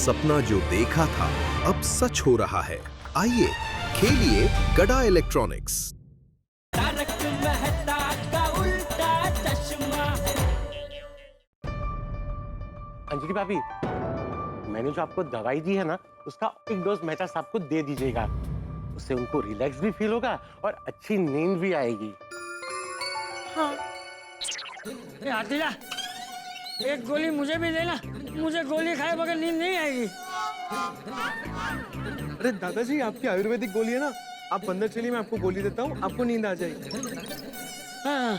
सपना जो देखा था अब सच हो रहा है। आइए खेलिए गड़ा इलेक्ट्रॉनिक्स। तारक मेहता का उल्टा चश्मा। अंजलि भाभी, मैंने जो आपको दवाई दी है ना, उसका एक डोज मेहता साहब को दे दीजिएगा। उससे उनको रिलैक्स भी फील होगा और अच्छी नींद भी आएगी। हाँ। आतिला, एक गोली मुझे भी देना। मुझे गोली खाए बगैर नींद नहीं आएगी। अरे दादाजी, आपकी आयुर्वेदिक गोली है ना, आप अंदर चलिए, मैं आपको गोली देता हूँ, आपको नींद आ जाएगी। हाँ,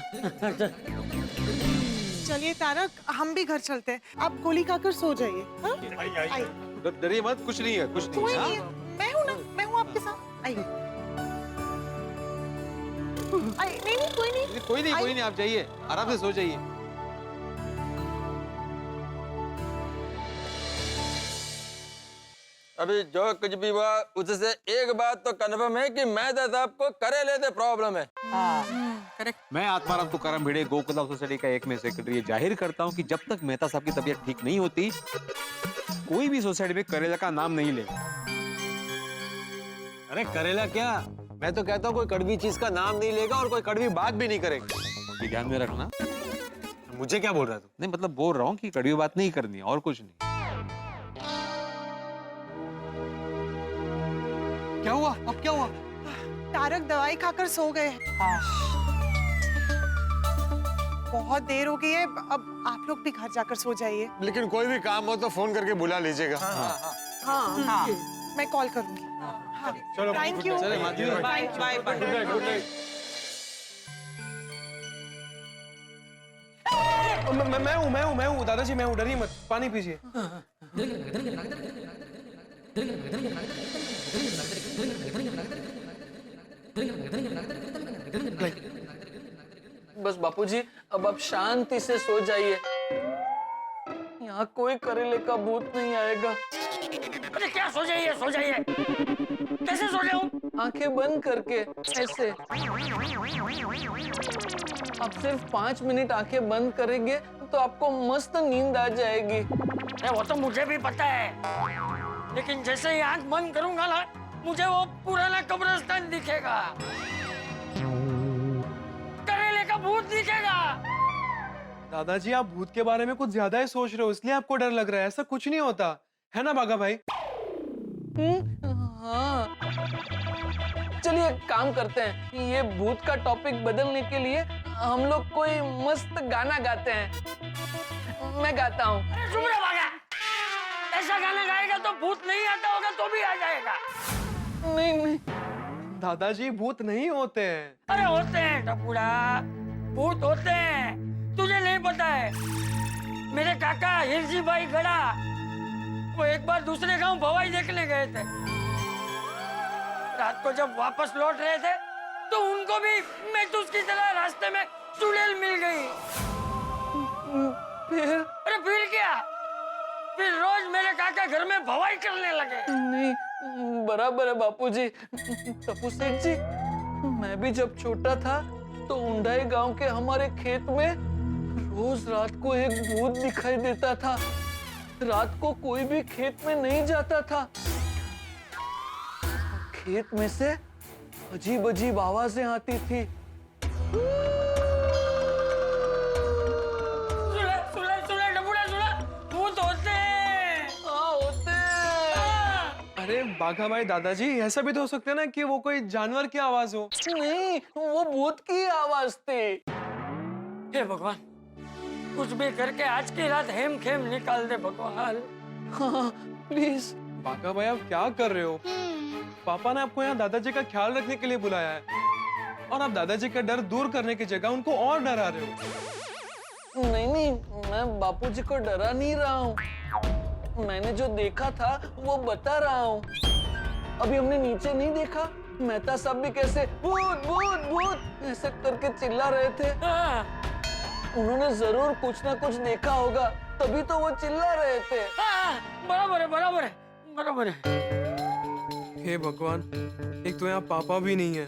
चलिए तारक, हम भी घर चलते हैं। आप गोली खाकर सो जाइए। हाँ? आइए। डरिए मत, कुछ नहीं है, कुछ नहीं कोई है। नहीं है, मैं हूँ ना, मैं हूँ आपके साथ। आइए। नहीं नहीं, कोई नहीं। कोई नहीं, आप जाइए, आराम से सो जाइए। अभी जो कुछ भी हुआ उससे एक बात तो कन्फर्म है कि मेहता साहब को करेले से प्रॉब्लम है। मैं आत्माराम तुकाराम भिड़े गोकुलम सोसाइटी का एक में सेक्रेटरी जाहिर करता हूं कि जब तक मेहता साहब की तबीयत ठीक नहीं होती, कोई भी सोसाइटी में करेला का नाम नहीं लेगा। अरे करेला क्या, मैं तो कहता हूँ कोई कड़वी चीज का नाम नहीं लेगा और कोई कड़वी बात भी नहीं करेगा। ये ध्यान में रखना। मुझे क्या बोल रहा है तू? नहीं मतलब बोल रहा हूँ कि कड़वी बात नहीं करनी है और कुछ नहीं। क्या हुआ? अब क्या हुआ? तारक दवाई खाकर सो गए। बहुत देर हो गई है, अब आप लोग भी घर जाकर सो जाइए। लेकिन कोई भी काम हो तो फोन करके बुला लीजिएगा। हाँ, मैं कॉल करूंगी। हाँ, चलो, थैंक यू। चले Madhavi, bye bye bye. Good night. मैं हूँ दादाजी, मैं हूँ, डरिए मत, पानी पीजिए। बस बापूजी, अब आप शांति से सो जाइए। यहाँ कोई करेले का भूत नहीं आएगा। अरे क्या सो जाइए, सो जाइए। कैसे सो जाऊं? आंखें बंद करके ऐसे। आप सिर्फ 5 मिनट आंखें बंद करेंगे तो आपको मस्त नींद आ जाएगी। वो तो मुझे भी पता है, लेकिन जैसे ही आंख बंद करूंगा ना, मुझे वो पुराना कब्रिस्तान दिखेगा, करेले का भूत दिखेगा। दादाजी, आप भूत के बारे में कुछ ज्यादा ही सोच रहे हो, इसलिए आपको डर लग रहा है। ऐसा कुछ नहीं होता है ना बाघा भाई? हाँ, चलिए एक काम करते हैं, ये भूत का टॉपिक बदलने के लिए हम लोग कोई मस्त गाना गाते हैं। मैं गाता हूँ। अरे चुप रहे बाघा, ऐसा गाना गाएगा तो भूत नहीं आता होगा तो भी आ जाएगा। नहीं नहीं, दादाजी, भूत नहीं होते हैं। अरे होते हैं टपुड़ा, भूत होते हैं, तुझे नहीं पता है। मेरे काका हिरजी भाई गड़ा, वो एक बार दूसरे गांव भवाई देखने गए थे। रात को जब वापस लौट रहे थे तो उनको भी मैथुस की तरह रास्ते में चुड़ैल मिल गई। अरे फिर क्या, फिर रोज मेरे काका घर में भवाई करने लगे। नहीं, बराबर है बापूजी। टप्पू सेठ जी, मैं भी जब छोटा था तो उंडाई गांव के हमारे खेत में रोज रात को एक भूत दिखाई देता था। रात को कोई भी खेत में नहीं जाता था। खेत में से अजीब अजीब आवाजें आती थी। सुना डबुड़ा सुना, भूत होते हैं। हाँ, होते हैं। अरे बाघा भाई, दादाजी, ऐसा भी तो हो सकता है ना कि वो कोई जानवर की आवाज हो। नहीं, वो भूत की आवाज थी। हे भगवान, कुछ भी करके आज की रात हेम खेम निकाल दे भगवान। हाँ, प्लीज। बाघा भाई, आप क्या कर रहे हो? पापा ने आपको यहाँ दादाजी का ख्याल रखने के लिए बुलाया है और आप दादाजी का डर दूर करने की जगह उनको और डरा रहे हो। नहीं, मैं बापूजी को डरा नहीं रहा हूँ। मैंने जो देखा था वो बता रहा हूँ। अभी हमने नीचे नहीं देखा, मेहता साहब भी कैसे भूत भूत भूत ऐसे करके चिल्ला रहे थे। उन्होंने जरूर कुछ ना कुछ देखा होगा, तभी तो वो चिल्ला रहे थे। बराबर है, बराबर है, बराबर है। हे भगवान, एक तो यहाँ पापा भी नहीं है,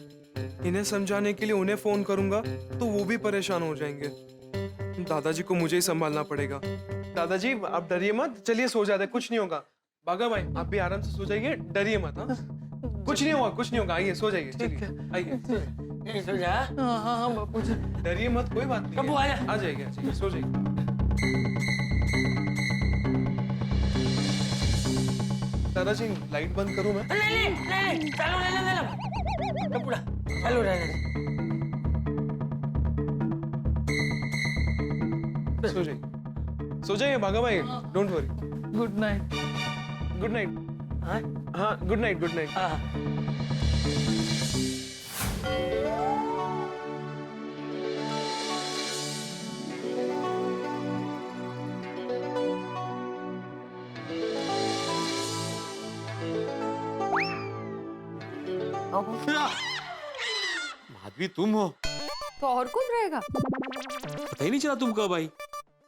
इन्हें समझाने के लिए उन्हें फोन करूंगा तो वो भी परेशान हो जाएंगे। दादाजी को मुझे ही संभालना पड़ेगा। दादाजी, आप डरिए मत, चलिए सो जाते, कुछ नहीं होगा। बागा भाई आप भी आराम से सो जाइए, डरिए मत। हाँ कुछ नहीं होगा, कुछ नहीं होगा। आइए सो जाइए, चलिए आइए। नहीं सो जा। हाँ बापूजी। डरिए मत, कोई बात नहीं कब है। आया? आ जाइए, सो जाइए। तारा जी लाइट बंद करूं मैं? नहीं चालू रहने देना टपुड़ा, चालू रहने दे। सो जाइए बागा भाई, don't worry. Good night. Good night. हाँ? हाँ गुड नाइट, गुड नाइट। हाँ। माधवी तुम हो? तो और कौन रहेगा? पता ही नहीं चला तुम कब आई।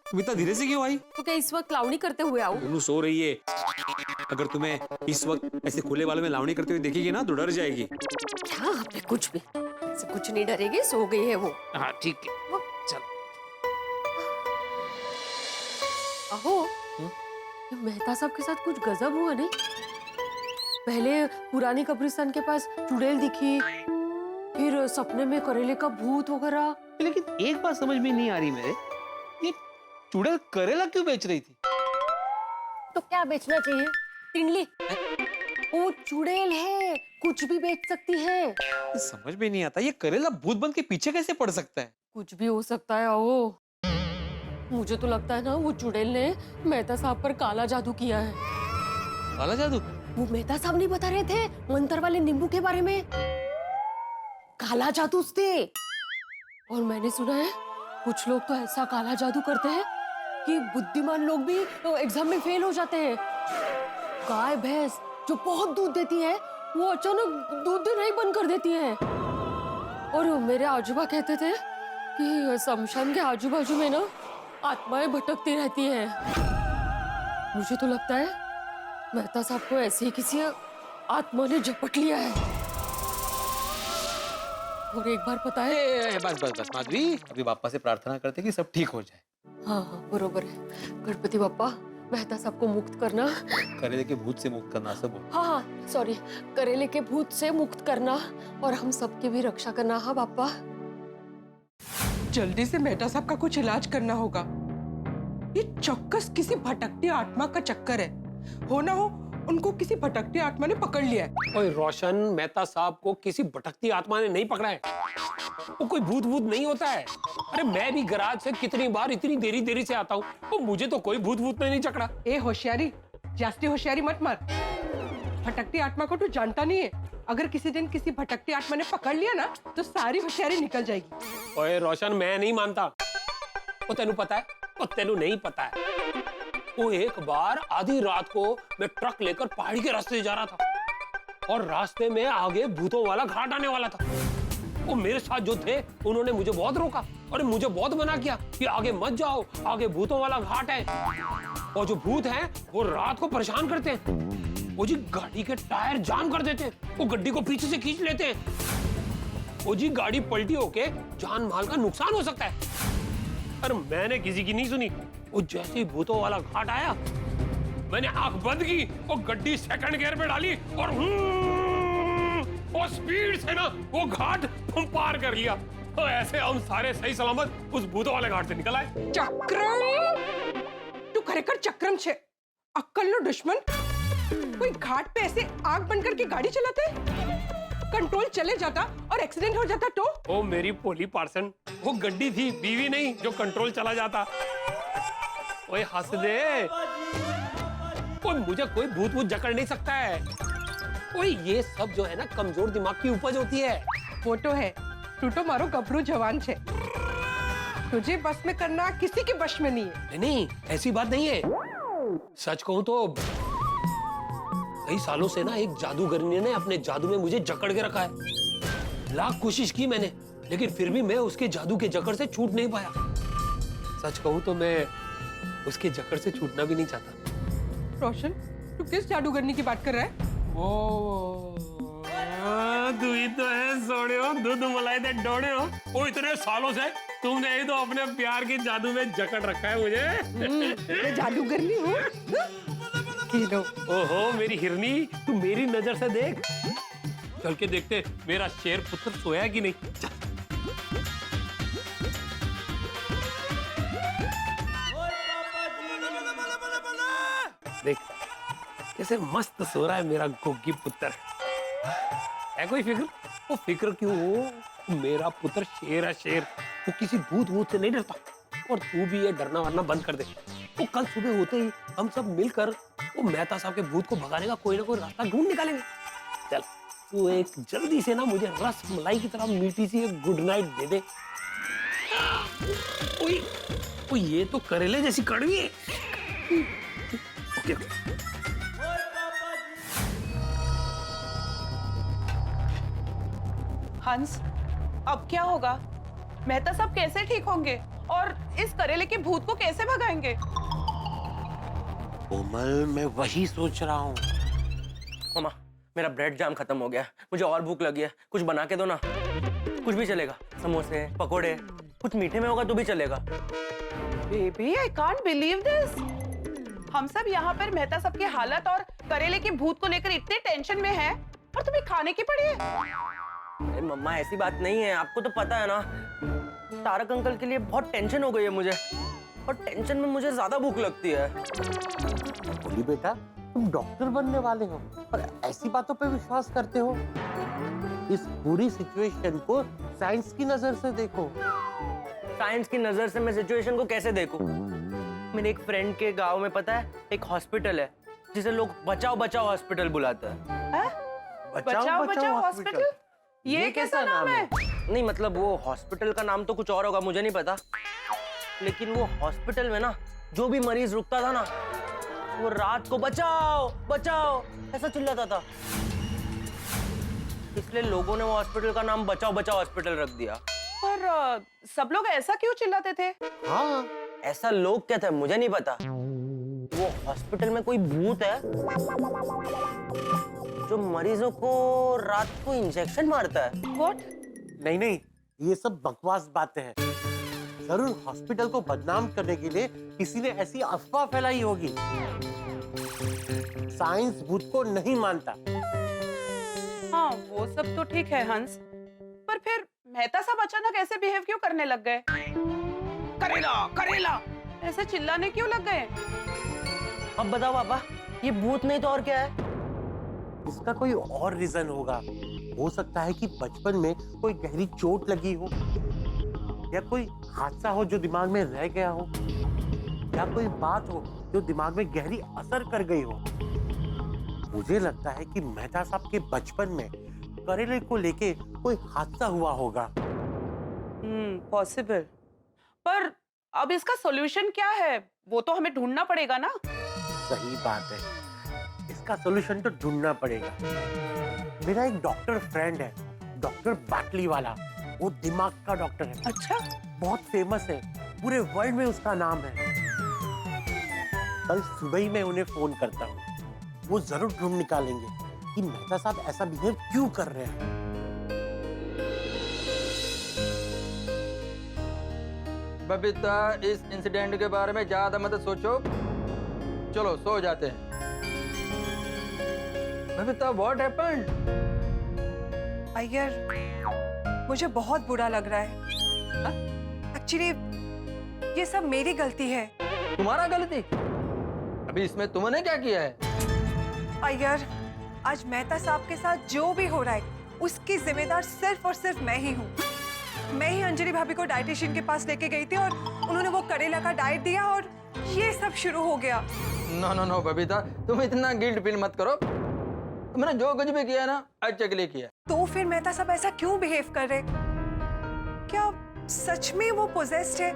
तुम इतना धीरे से क्यों आई? तो क्या इस वक्त लावणी करते हुए आऊं? दोनों सो रही है। अगर तुम्हें इस वक्त ऐसे खुले बालों में लावणी करते हुए देखेगी ना तो डर जाएगी। क्या आपने कुछ भी से कुछ नहीं डरेगी, सो गई है वो। हाँ ठीक है, चल। अहो, ये मेहता साहब के साथ कुछ गजब हुआ नहीं? पहले पुरानी कब्रिस्तान के पास चुड़ैल दिखी, फिर सपने में करेले का भूत वगैरह। लेकिन एक बात समझ में नहीं आ रही मेरे, ये चुड़ैल करेला क्यों बेच रही थी? तो क्या बेचना चाहिए? तिंडली। वो चुड़ैल है, कुछ भी बेच सकती है। समझ में नहीं आता ये करेला भूत बन के पीछे कैसे पड़ सकता है? कुछ भी हो सकता है। अहो, मुझे तो लगता है ना वो चुड़ैल ने मेहता साहब पर काला जादू किया है। काला जादू? वो मेहता साहब नहीं बता रहे थे मंत्र वाले नींबू के बारे में? काला जादू से। और मैंने सुना है कुछ लोग तो ऐसा काला जादू करते हैं कि बुद्धिमान लोग भी एग्जाम में फेल हो जाते हैं। गाय भैंस जो बहुत दूध देती है वो अचानक दूध देना ही बंद कर देती है। और मेरे आजूबा कहते थे कि शमशान के आजू बाजू में ना आत्माएं भटकती रहती हैं। मुझे तो लगता है मेहता साहब को ऐसे ही किसी आत्मा ने झपट लिया है। और एक बार पता है, बस माधवी, अभी बापा से प्रार्थना करते कि सब ठीक हो जाए। हाँ बरोबर है। गणपति बाप्पा मेहता साहब को मुक्त करना, करेले के भूत से मुक्त करना सब हो। हाँ सॉरी, करेले के भूत से मुक्त करना और हम सबकी भी रक्षा करना। हाँ बाप्पा। जल्दी से मेहता साहब का कुछ इलाज करना होगा। ये चौक्कस किसी भटकती आत्मा का चक्कर है। हो ना हो उनको किसी भटकती आत्मा ने पकड़ लिया है। ओए रोशन, मेहता साहब को किसी भटकती आत्मा ने नहीं पकड़ा है। वो कोई भूत भूत नहीं होता है। अरे मैं भी गराज से कितनी बार इतनी देरी से आता हूँ, तो मुझे तो कोई भूत भूत ने नहीं चकड़ा। ए होशियारी, जास्ती होशियारी मत मार। भटकती आत्मा को तू जानता नहीं है। अगर किसी दिन किसी भटकती आत्मा ने पकड़ लिया ना तो सारी होशियारी निकल जाएगी। ओए रोशन, मैं नहीं मानता। वो तेनू पता है? वो तेनू नहीं पता है। वो एक बार आधी रात को मैं ट्रक लेकर पहाड़ी के रास्ते से जा रहा था और रास्ते में आगे भूतों वाला घाट आने वाला था। वो मेरे साथ जो थे उन्होंने मुझे बहुत रोका और मुझे बहुत मना किया कि आगे मत जाओ, आगे भूतों वाला घाट है। और जो भूत हैं वो रात को परेशान करते हैं। वो जी गाड़ी के टायर जाम कर देते हैं, वो गड्डी को पीछे से खींच लेते हैं। वो जी गाड़ी पलटी होके जान माल का नुकसान हो सकता है। पर मैंने किसी की नहीं सुनी। वो जैसे ही भूतों वाला घाट आया, मैंने आंख बंद की और गड्डी सेकंड गियर पे डाली और स्पीड से ना वो घाट हम पार कर लिया। तो ऐसे हम सारे सही सलामत उस भूतों वाले घाट से निकल आए। चक्रम, तू खरेखर चक्रम छे। अक्कल नो दुश्मन। कोई घाट पे ऐसे आग बंद करके गाड़ी चलाते? कंट्रोल चले जाता और एक्सीडेंट हो जाता तो? ओ मेरी पोली पार्सन, वो गड्डी थी, बीवी नहीं जो कंट्रोल चला जाता। ओए हंस दे। ओए मुझे कोई भूत भूत जकड़ नहीं सकता है। ओए ये सब जो है ना कमजोर दिमाग की उपज होती है। वो तो है, तू तो मारो गभरू जवान छे। तुझे बस में करना किसी के बस में नहीं है। नहीं, ऐसी बात नहीं है। सच कहूं तो कई सालों से ना एक जादूगरनी ने अपने जादू में मुझे जकड़ के रखा है। लाख कोशिश की मैंने, लेकिन फिर भी मैं उसके जादू के जकड़ से छूट नहीं पाया। सच कहूं तो मैं उसके जकड़ से छूटना भी नहीं चाहता। रोशन, तू किस जादूगरनी की बात कर रहा है? तू ही तो है सोड़े हो, दूध मलाई दे डोड़े हो। वो इतने सालों से तुमने ही तो अपने प्यार के जादू में जकड़ रखा है मुझे। मैं जादूगरनी हूँ। ये लो। ओहो मेरी हिरनी, तू मेरी नजर से देख। चल के देखते मेरा शेर पुत्र सोया कि नहीं। चल। देख कैसे मस्त सो रहा है मेरा गोगी पुत्र। है कोई फिक्र? वो फिक्र क्यों हो, मेरा पुत्र शेर है शेर। वो किसी भूत वूत से नहीं डरता। और तू भी ये डरना वरना बंद कर दे। वो कल सुबह होते ही हम सब मिलकर वो मेहता साहब के भूत को भगाने का कोई ना कोई रास्ता ढूंढ निकालेंगे। चल तू एक जल्दी से ना मुझे रस मलाई की तरह मीठी सी एक गुड नाइट दे दे। ओए, ओए ये तो करेले जैसी कड़वी है। Okay okay. हंस, अब क्या होगा? मेहता साहब कैसे ठीक होंगे और इस करेले के भूत को कैसे भगाएंगे? कोमल, मैं वही सोच रहा हूँ। मामा, मेरा ब्रेड जाम खत्म हो गया है, मुझे और भूख लगी है, कुछ बना के दो ना। कुछ भी चलेगा, समोसे, पकोड़े, कुछ मीठे में होगा तो भी चलेगा। Baby, I can't believe this. हम सब यहाँ पर मेहता साहब की हालत और करेले के भूत को लेकर इतने टेंशन में हैं और तुम्हें खाने की पड़ी है। अरे मम्मा ऐसी बात नहीं है, आपको तो पता है ना, तारक अंकल के लिए बहुत टेंशन हो गई है मुझे, और टेंशन में मुझे ज्यादा भूख लगती है। बोली बेटा, तुम डॉक्टर बनने वाले हो और ऐसी बातों पे विश्वास करते हो? इस पूरी सिचुएशन को साइंस की नजर से देखो। साइंस की नजर से मैं सिचुएशन को कैसे देखूं? मेरे एक फ्रेंड के गांव में पता है एक हॉस्पिटल है जिसे लोग बचाओ बचाओ हॉस्पिटल बुलाते हैं। बचाओ बचाओ हॉस्पिटल? ये कैसा नाम है? नहीं मतलब वो हॉस्पिटल का नाम तो कुछ और होगा, मुझे नहीं पता। लेकिन वो हॉस्पिटल में ना जो भी मरीज रुकता था ना, वो रात को बचाओ बचाओ ऐसा चिल्लाता था। इसलिए लोगों ने वो हॉस्पिटल का नाम बचाओ बचाओ हॉस्पिटल रख दिया। पर सब लोग ऐसा क्यों चिल्लाते थे? हाँ, ऐसा लोग कहते हैं, मुझे नहीं पता। वो हॉस्पिटल में कोई भूत है जो मरीजों को रात को इंजेक्शन मारता है। What? नहीं नहीं, ये सब बकवास बातें हैं। जरूर हॉस्पिटल को बदनाम करने के लिए किसी ने ऐसी अफवाह फैलाई होगी। साइंस भूत को नहीं मानता। हाँ, वो सब तो ठीक है हंस, पर फिर मेहता साहब अचानक ऐसे बिहेव क्यों करने लग गए? करेला करेला ऐसे चिल्लाने क्यों लग गए? अब बताओ पापा, ये भूत नहीं तो और क्या है? इसका कोई और रीजन होगा। हो सकता है कि बचपन में कोई गहरी चोट लगी हो, या कोई हादसा हो जो दिमाग में रह गया हो, या कोई बात हो जो दिमाग में गहरी असर कर गई हो। मुझे लगता है कि मेहता साहब के बचपन में करेले को लेके कोई हादसा हुआ होगा। पॉसिबल। पर अब इसका सॉल्यूशन क्या है? वो तो हमें ढूंढना पड़ेगा ना। सही बात है, इसका सॉल्यूशन तो ढूंढना पड़ेगा। मेरा एक डॉक्टर फ्रेंड है, डॉक्टर बाटली वाला। वो दिमाग का डॉक्टर है। अच्छा, बहुत फेमस है, पूरे वर्ल्ड में उसका नाम है। कल सुबह ही मैं उन्हें फोन करता हूँ। वो जरूर ढूंढ निकालेंगे कि मेहता साहब ऐसा बिहेव क्यों कर रहे हैं। बबीता, इस इंसिडेंट के बारे में ज्यादा मत सोचो, चलो सो जाते हैं। Babita, what happened? अय्यर, मुझे बहुत बुरा लग रहा है। एक्चुअली ये सब मेरी गलती है। तुम्हारा गलती? अभी इसमें तुमने क्या किया है? अय्यर, आज मेहता साहब के साथ जो भी हो रहा है उसकी जिम्मेदार सिर्फ और सिर्फ मैं ही हूँ। मैं ही अंजलि भाभी को डाइटिशियन के पास लेके गई थी और उन्होंने वो करेला का डाइट दिया और ये सब शुरू हो गया। नो नो नो बबीता, तुम इतना गिल्ट फील मत करो। तुमने जो कुछ भी किया ना, अच्छे के लिए किया। तो फिर मेहता साहब ऐसा क्यों बिहेव कर रहे? क्या सच में वो पोजेस्ड है?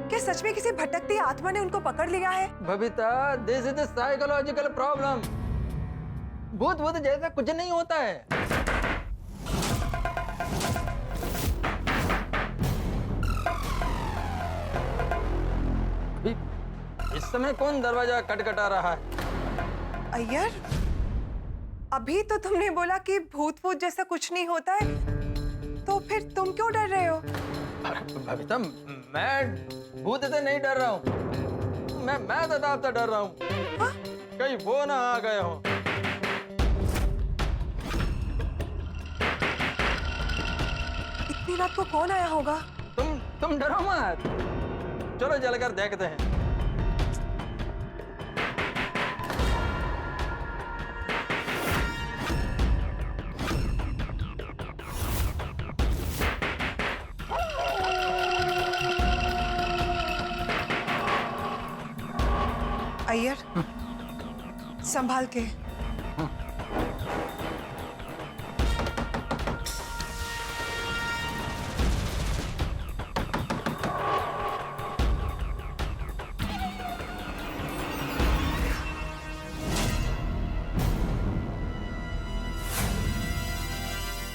क्या सच में किसी भटकती आत्मा ने उनको पकड़ लिया है? Babita, this is the psychological problem. भूत भूत जैसा कुछ नहीं होता है। इस समय कौन दरवाजा खटखटा रहा है? अय्यर, अभी तो तुमने बोला कि भूत भूत जैसा कुछ नहीं होता है, तो फिर तुम क्यों डर रहे हो? बबीता, मैं भूत से नहीं डर रहा हूँ, मैं तो आपसे डर रहा हूँ। कहीं वो ना आ गए हो। इतनी रात को कौन आया होगा? तुम डरो मत, चलो जलकर देखते हैं। अय्यर, संभाल के।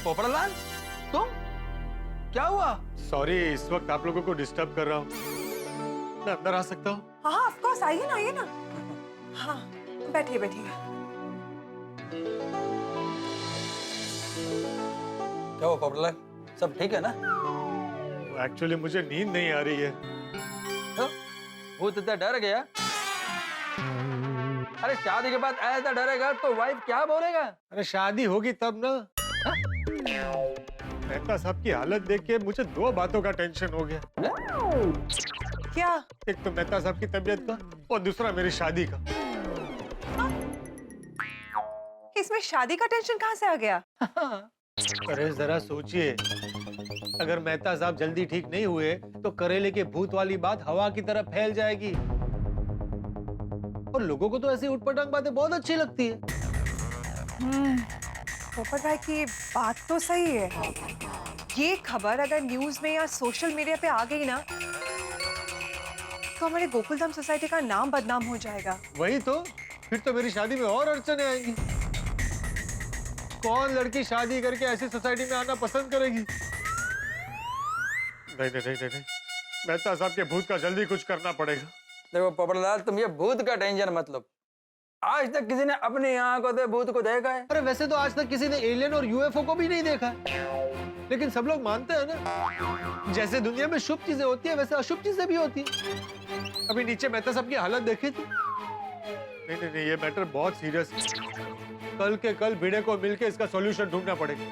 पोपड़लाल, तुम क्या हुआ? सॉरी, इस वक्त आप लोगों को डिस्टर्ब कर रहा हूँ। मैं अंदर आ सकता हूँ? हाँ ऑफ कोर्स, आइए ना, आइए ना। हाँ बैठिए बैठिए। क्या हुआ पोपड़लाल, सब ठीक है ना? एक्चुअली मुझे नींद नहीं आ रही है। तो भूत इतना डर गया? अरे शादी के बाद ऐसा डरेगा तो वाइफ क्या बोलेगा? अरे शादी होगी तब ना। मेहता साहब की हालत देख के मुझे दो बातों का टेंशन हो गया। क्या? एक तो मेहता साहब की तबीयत का और दूसरा मेरी शादी का। इसमें शादी का टेंशन कहाँ से आ गया? अरे जरा सोचिए, अगर मेहता साहब जल्दी ठीक नहीं हुए तो करेले के भूत वाली बात हवा की तरह फैल जाएगी और लोगों को तो ऐसी उटपटांग बातें बहुत अच्छी लगती है। पोपट भाई की बात तो सही है। ये खबर अगर न्यूज में या सोशल मीडिया पे आ गई ना तो हमारे गोकुलधाम सोसाइटी का नाम बदनाम हो जाएगा। वही तो, फिर तो मेरी शादी में और अड़चने आएंगी। कौन लड़की शादी करके ऐसी सोसाइटी में आना पसंद करेगी? नहीं नहीं नहीं नहीं, मेहता साहब के भूत का जल्दी कुछ करना पड़ेगा। देखो पोपड़लाल, तुम ये भूत का टेंशन मत लो। आज तक किसी ने अपनी आंखों से भूत को देखा है? अरे वैसे तो आज तक किसी ने एलियन और यूएफओ को भी नहीं देखा, लेकिन सब लोग मानते हैं ना, जैसे दुनिया में शुभ चीजें होती है वैसे अशुभ चीजें भी होती है। अभी नीचे मेहता साहब की हालत देखी थी। नहीं नहीं नहीं, ये मैटर बहुत सीरियस है। कल के कल भिड़े को मिलके इसका सॉल्यूशन ढूंढना पड़ेगा।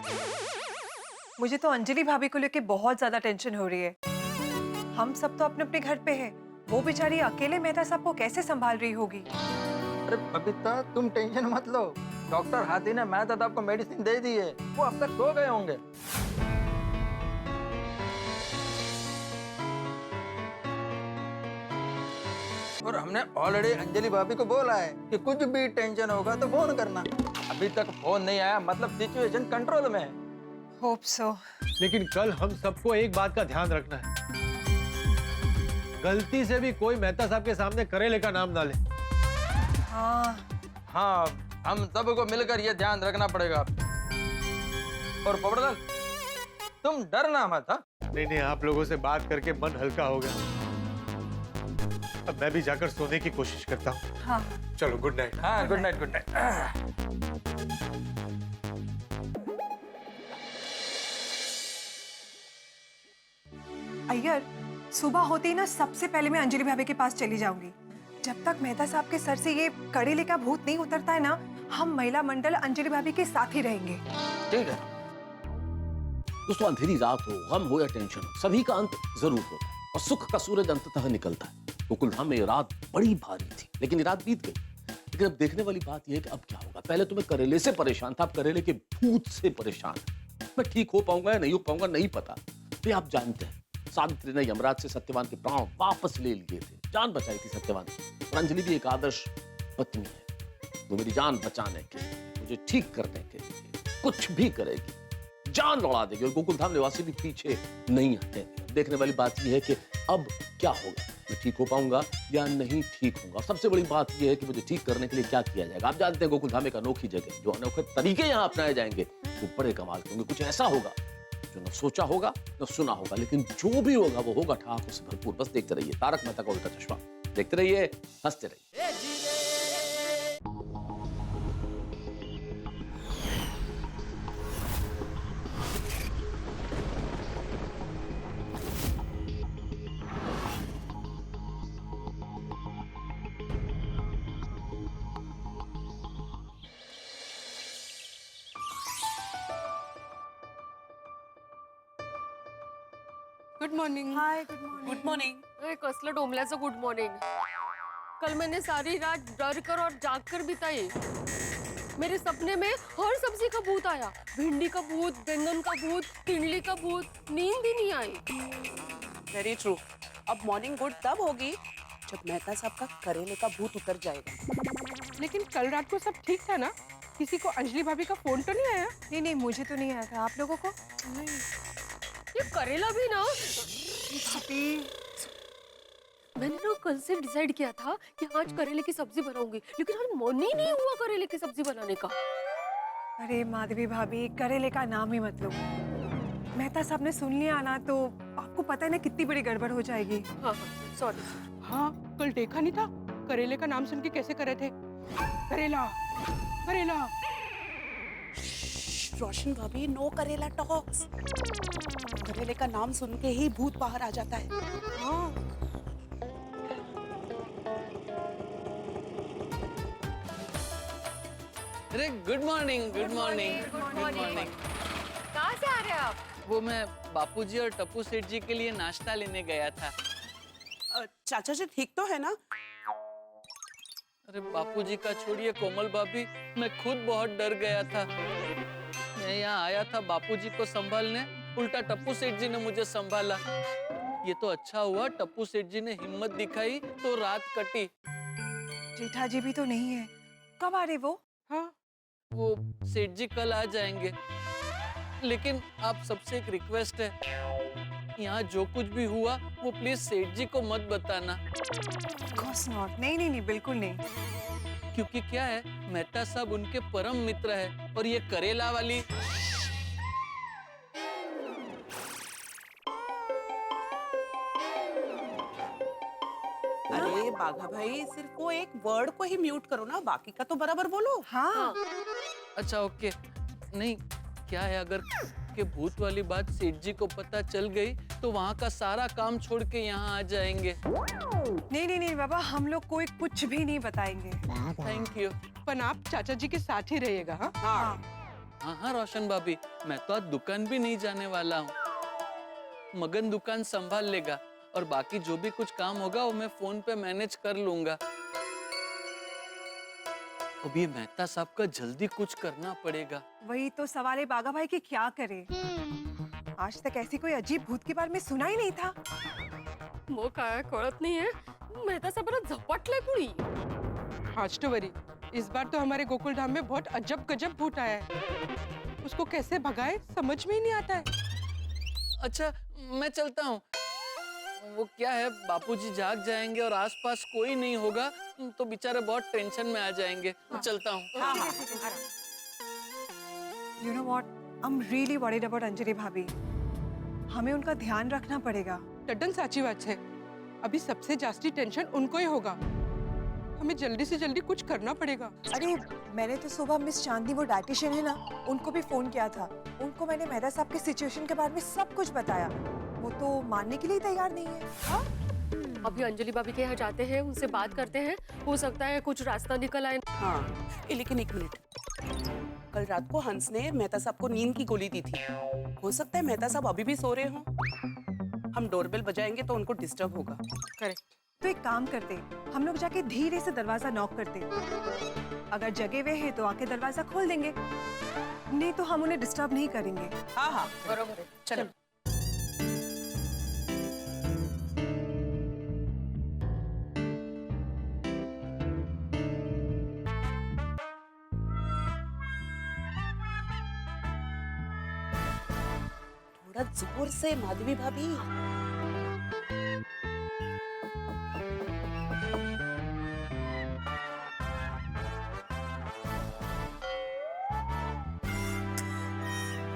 मुझे तो अंजलि भाभी को लेके बहुत ज्यादा टेंशन हो रही है। हम सब तो अपने अपने घर पे हैं, वो बेचारी अकेले मेहता साहब को कैसे संभाल रही होगी? अरे बबीता, तुम टेंशन मत लो। डॉक्टर हाथी ने मेहता साहब को मेडिसिन दे दी है, वो अब तक सो गए होंगे। और हमने ऑलरेडी अंजलि भाभी को बोला है कि कुछ भी टेंशन होगा तो फोन करना। अभी तक फोन नहीं आया, मतलब सिचुएशन कंट्रोल में है। Hope so. लेकिन कल हम सबको एक बात का ध्यान रखना है, गलती से भी कोई मेहता साहब के सामने करेले का नाम ना ले। हाँ, हम सबको मिलकर ये ध्यान रखना पड़ेगा। और पोपड़लाल, तुम डरना मत। हाँ नहीं नहीं, आप लोगों से बात करके मन हल्का हो गया। अब मैं भी जाकर सोने की कोशिश करता हूँ। हाँ चलो, गुड नाइट। हाँ, good night, good night. Iyer, सुबह होते ही ना सबसे पहले मैं अंजलि भाभी के पास चली जाऊंगी। जब तक मेहता साहब के सर से ये कड़ेले का भूत नहीं उतरता है ना, हम महिला मंडल अंजलि भाभी के साथ ही रहेंगे। ठीक है दोस्तों, अंधेरी रात हो, गम हो या टेंशन हो, सभी का अंत जरूर होता है और सुख का सूरज अंततः निकलता है। गोकुलधाम में ये रात बड़ी भारी थी, लेकिन ये रात बीत गई। लेकिन अब देखने वाली बात यह है कि अब क्या होगा। पहले तो मैं करेले से परेशान था, अब करेले के भूत से परेशान। मैं ठीक हो पाऊंगा या नहीं हो पाऊंगा नहीं पता। ये आप जानते हैं, सावित्री ने यमराज से सत्यवान के प्राण वापस ले लिए थे, जान बचाई थी सत्यवान की। और अंजलि भी एक आदर्श पत्नी है, वो मेरी जान बचाने के लिए, मुझे ठीक करने के लिए कुछ भी करेगी, जान लौड़ा देगी। और गोकुलधाम निवासी भी पीछे नहीं हटेंगे। देखने वाली बात यह है कि अब क्या होगा, मैं ठीक हो पाऊंगा या नहीं ठीक होऊंगा। सबसे बड़ी बात यह है कि मुझे ठीक करने के लिए क्या किया जाएगा। आप जानते हैं गोकुलधाम एक अनोखी जगह, जो अनोखे तरीके यहाँ अपनाए जाएंगे वो बड़े कमाल के होंगे। कुछ ऐसा होगा जो न सोचा होगा न सुना होगा, लेकिन जो भी होगा वो होगा ठाकुर से भरपूर। बस देखते रहिए तारक मेहता का उल्टा चश्मा, देखते रहिए, हंसते रहिए। Good morning. Hi, good morning. Good morning. कसलं डोंबल्याचं गुड मॉर्निंग। कल मैंने सारी रात डर कर और जाग कर बिताई। मेरे सपने में हर सब्जी का भूत आया, भिंडी का भूत, बैंगन का भूत, तिनली का भूत, नींद ही नहीं आई। Very true. अब मॉर्निंग गुड तब होगी जब मेहता साहब का करेले का भूत उतर जाएगा। लेकिन कल रात को सब ठीक था ना? किसी को अंजलि भाभी का फोन तो नहीं आया? नहीं नहीं, मुझे तो नहीं आया था। आप लोगों को? नहीं। ये करेला भी ना, मैंने ना कल से डिसाइड किया था कि आज करेले की सब्जी बनाऊंगी, लेकिन आज मन ही नहीं हुआ करेले की सब्जी बनाने का। अरे माधवी भाभी, करेले का नाम ही मत लो। मेहता साहब ने सुन लिया ना तो आपको पता है ना कितनी बड़ी गड़बड़ हो जाएगी। हाँ, सॉरी। हाँ, कल देखा नहीं था करेले का नाम सुन के कैसे करे थे? करेला करेला। रोशन भाभी, नो करेला टॉक्स। करेले का नाम सुन के ही भूत बाहर आ जाता है। हाँ। अरे good morning, good morning, good morning. कहाँ से आ रहे हैं आप? वो मैं बापूजी और टप्पू सेठ जी के लिए नाश्ता लेने गया था। चाचा जी ठीक तो है ना? अरे बापूजी का छोड़िए कोमल भाभी, मैं खुद बहुत डर गया था। मैं यहाँ आया था बापूजी को संभालने, उल्टा टप्पू सेठ जी ने मुझे संभाला। ये तो अच्छा हुआ टप्पू सेठ जी ने हिम्मत दिखाई तो रात कटी। जेठा जी भी तो नहीं है, कब आ रहे वो? हाँ, वो सेठ जी कल आ जाएंगे, लेकिन आप सबसे एक रिक्वेस्ट है, यहाँ जो कुछ भी हुआ वो प्लीज सेठ जी को मत बताना। Of course not. नहीं नहीं नहीं, बिल्कुल नहीं। क्योंकि क्या है, मेहता साहब उनके परम मित्र है और ये करेला वाली। अरे बाघा भाई, सिर्फ वो एक वर्ड को ही म्यूट करो ना, बाकी का तो बराबर बोलो। हाँ। अच्छा ओके। नहीं, क्या है, अगर के भूत वाली बात सेठ जी को पता चल गई तो वहाँ का सारा काम छोड़ के यहाँ आ जाएंगे। नहीं नहीं नहीं बाबा, हम लोग कोई कुछ भी नहीं बताएंगे। Thank you. पर आप चाचा जी के साथ ही रहिएगा। हाँ हाँ हाँ रोशन भाभी, मैं तो आज दुकान भी नहीं जाने वाला हूँ। मगन दुकान संभाल लेगा और बाकी जो भी कुछ काम होगा वो मैं फोन पे मैनेज कर लूंगा। अब ये मेहता साहब का जल्दी कुछ करना पड़ेगा। वही तो सवाल है बागा भाई कि क्या करे। आज तक ऐसी कोई अजीब भूत के बारे में सुना ही नहीं था। वो काय कळत नहीं है, मेहता साहब झपटले कुड़ी। आज तो वरी, इस बार तो हमारे गोकुल धाम में बहुत अजब गजब भूत आया है। उसको कैसे भगाए समझ में ही नहीं आता है। अच्छा मैं चलता हूँ। वो क्या है, बापूजी जाग जाएंगे और आसपास कोई नहीं होगा तो बेचारे बहुत टेंशन में आ जाएंगे। मैं चलता हूँ। You know what? I'm really worried about Anjali भाभी। हमें उनका ध्यान रखना पड़ेगा। टड्डन साची बात है, अभी सबसे जास्ती टेंशन उनको ही होगा। हमें जल्दी से जल्दी कुछ करना पड़ेगा। अरे मैंने तो सुबह मिस चांदनी, वो डाइटिशियन है ना, उनको भी फोन किया था। उनको मैंने मेहता साहब के सिचुएशन के बारे में सब कुछ बताया। वो तो मानने के लिए तैयार नहीं है। हाँ? अभी अंजलि भाभी के यहाँ जाते हैं, उनसे बात करते हैं, हो सकता है कुछ रास्ता निकल आए। हाँ, लेकिन एक मिनट, कल रात को हंस ने मेहता साहब को नींद की गोली दी थी। हो सकता है मेहता साहब अभी भी सो रहे हों। हम डोरबेल बजाएंगे तो उनको डिस्टर्ब होगा। करेक्ट। तो एक काम करते, हम लोग जाके धीरे से दरवाजा नॉक करते। अगर जगे हुए हैं तो आके दरवाजा खोल देंगे, नहीं तो हम उन्हें डिस्टर्ब नहीं करेंगे। हाँ हाँ बरोबर है, चलो। थोड़ा जोर से माधवी भाभी।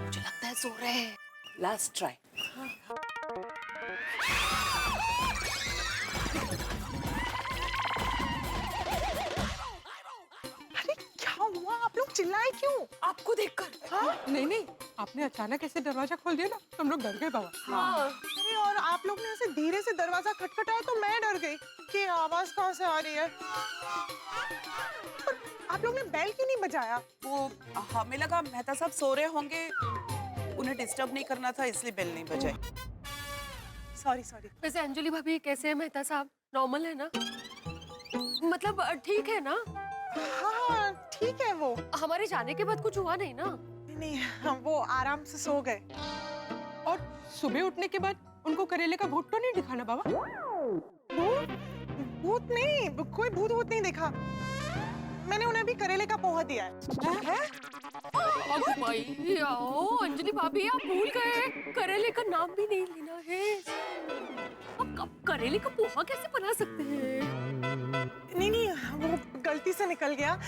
मुझे लगता है सो रहे हैं। Last try. अरे क्या हुआ? आप लोग चिल्लाए क्यों? आपको देखकर। हाँ? नहीं नहीं, आपने अचानक ऐसे दरवाजा खोल दिया ना, हम लोग डर गए बाबा। हाँ। अरे और आप लोग ने ऐसे धीरे से दरवाजा खटखटाया तो मैं डर गई कि आवाज कहाँ से आ रही है। पर आप लोग ने बेल क्यों नहीं बजाया? वो हमें लगा मेहता साहब सो रहे होंगे, उन्हें डिस्टर्ब नहीं करना था, इसलिए बेल नहीं बजाई। अच्छा, अच्छा। हाँ हाँ, अरे और आप लोग ने ऐसे धीरे से दरवाजा खटखटाया तो मैं डर गई कि आवाज कहाँ से आ रही है। वो हमें लगा मेहता साहब सो रहे होंगे, उन्हें डिस्टर्ब नहीं करना था, इसलिए बेल नहीं बजाई। Sorry sorry. वैसे अंजलि भाभी कैसे है मेहता साहब? नॉर्मल है ना? मतलब ठीक है ना? हाँ ठीक है वो। हमारे जाने के बाद कुछ हुआ नहीं ना? नहीं वो आराम से सो गए। और सुबह उठने के बाद उनको करेले का भूत तो नहीं दिखाना बाबा? भूत? भूत नहीं, कोई भूत भूत नहीं देखा। मैंने उन्हें अभी करेले का पोहा दिया है। भाई आओ अंजलि भाभी, आप भूल गए करेले का नाम भी नहीं लेना है। अब करेले का पोहा कैसे बना सकते हैं? नहीं वो गलती से निकल गया।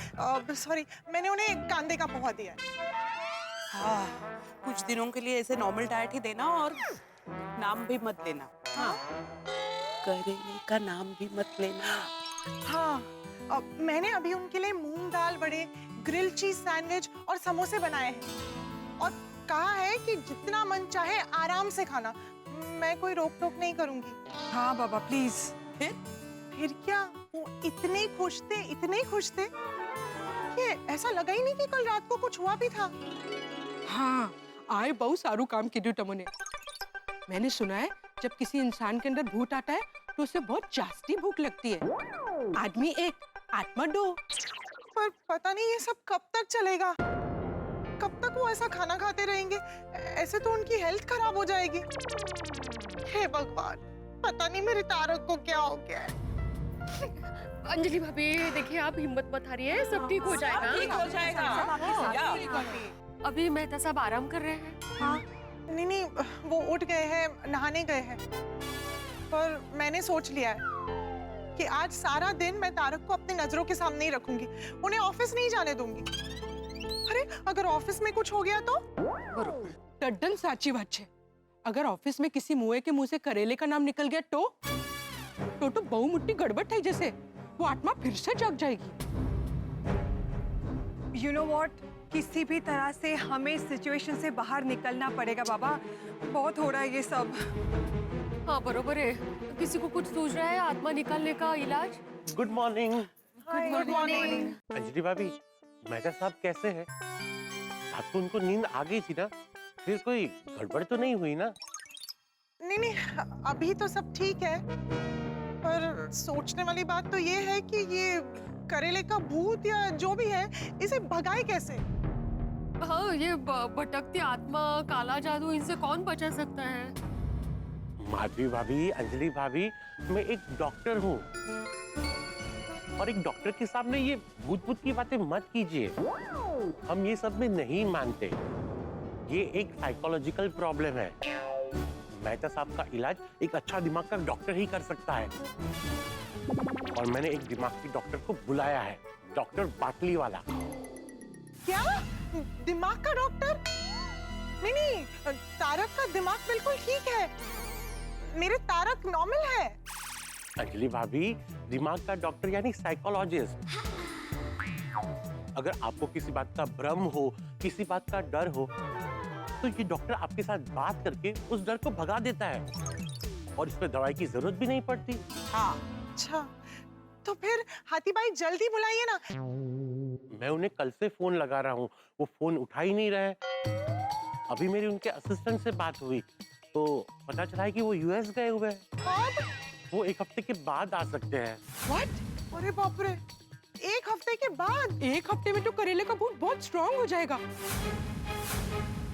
सॉरी, मैंने उन्हें कांदे का पोहा दिया है। हाँ, कुछ दिनों के लिए ऐसे नॉर्मल डाइट ही देना और नाम भी मत लेना। हाँ, करेले का नाम भी मत लेना। हाँ, मैंने अभी उनके लिए मूंग दाल बड़े, ग्रिल चीज सैंडविच और समोसे बनाए हैं और कहा है कि जितना मन चाहे आराम से खाना, मैं कोई रोक टोक नहीं करूंगी। हाँ बाबा प्लीज। फिर क्या, वो इतने खुश थे कि ऐसा लगा ही नहीं कि कल रात को कुछ हुआ भी था। हाँ, आए बहुत सारू काम किया तुमने। मैंने सुना है जब किसी इंसान के अंदर भूत आता है तो उसे बहुत जास्ती भूख लगती है। आदमी एक, आत्मा दो। पर पता नहीं ये सब कब तक चलेगा, कब तक वो ऐसा खाना खाते रहेंगे? ऐसे तो उनकी हेल्थ खराब हो जाएगी। हे भगवान, पता नहीं मेरे तारक को क्या हो गया है। अंजलि भाभी देखिए, आप हिम्मत मत हारिए, सब ठीक हो जाएगा। ठीक हो जाएगा। अभी मेहता साहब आराम कर रहे हैं। हाँ, नहीं वो उठ गए हैं, नहाने गए हैं। पर मैंने सोच लिया है कि आज सारा दिन मैं तारक को अपनी नजरों के सामने ही रखूंगी, उन्हें ऑफिस नहीं जाने दूंगी। अरे अगर ऑफिस में कुछ हो गया तो? तड्डन साची बात है। अगर ऑफिस में किसी मुए के मुंह से करेले का नाम निकल गया तो बहु मुट्ठी गड़बड़ थी, जैसे वो आत्मा फिर से जाग जाएगी। You know what? किसी भी तरह से हमें इस सिचुएशन से बाहर निकलना पड़ेगा बाबा। बहुत हो रहा है ये सब। हाँ बरोबर है। किसी को कुछ सूझ रहा है आत्मा निकालने का इलाज? Good morning. Good morning. Anjali भाभी, मेहता साहब कैसे हैं? रात को उनको नींद आ गई थी ना? फिर कोई गड़बड़ तो नहीं हुई ना? नहीं अभी तो सब ठीक है, पर सोचने वाली बात तो ये है कि ये करेले का भूत या जो भी है, इसे भगाए कैसे? हाँ, ये भटकती आत्मा, काला जादू, इनसे कौन बचा सकता है? माधवी भाभी, अंजलि भाभी, मैं एक डॉक्टर हूँ और एक डॉक्टर के सामने ये भूत की बातें मत कीजिए। हम ये सब में नहीं मानते। ये एक साइकोलॉजिकल प्रॉब्लम है। मेहता साहब का इलाज एक अच्छा दिमाग का डॉक्टर ही कर सकता है और मैंने एक दिमाग की डॉक्टर को बुलाया है, डॉक्टर बाटली वाला। क्या? दिमाग का डॉक्टर? नहीं, तारक का दिमाग बिल्कुल ठीक है। मेरे तारक नॉर्मल है। अंजलि भाभी, दिमाग का डॉक्टर यानी साइकोलॉजिस्ट। अगर आपको किसी बात का भ्रम हो, किसी बात का डर हो, तो ये डॉक्टर आपके साथ बात करके उस डर को भगा देता है और इस पे दवाई की जरूरत भी नहीं पड़ती। हाँ, अच्छा, तो फिर हाथी भाई जल्दी बुलाइए ना। मैं उन्हें कल से फोन लगा रहा हूँ, वो फोन उठा ही नहीं रहे। अभी मेरी उनके असिस्टेंट से बात हुई तो पता चला है कि वो यूएस गए हुए हैं। वो एक हफ्ते के बाद आ सकते हैं। What? अरे बाप रे, एक हफ्ते के बाद? एक हफ्ते में तो करेले का भूत बहुत स्ट्रांग हो जाएगा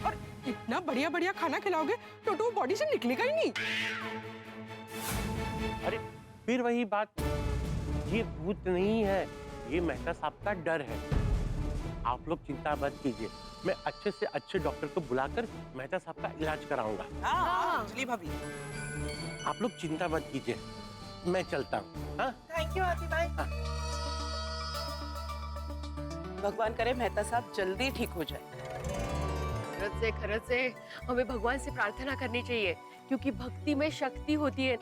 और इतना बढ़िया खाना खिलाओगे तो बॉडी से निकलेगा ही नहीं। अरे फिर वही बात, ये भूत नहीं है, ये मेहता साहब का डर है। आप लोग चिंता मत कीजिए, मैं अच्छे से अच्छे डॉक्टर को बुलाकर मेहता साहब का इलाज कराऊंगा। अंजलि भाभी, आप लोग चिंता मत कीजिए, मैं चलता हूँ। हाँ? थैंक यू हाथी भाई। भगवान करे मेहता साहब जल्दी ठीक हो जाए। खरज से हमें भगवान से प्रार्थना करनी चाहिए, क्योंकि भक्ति में शक्ति होती है।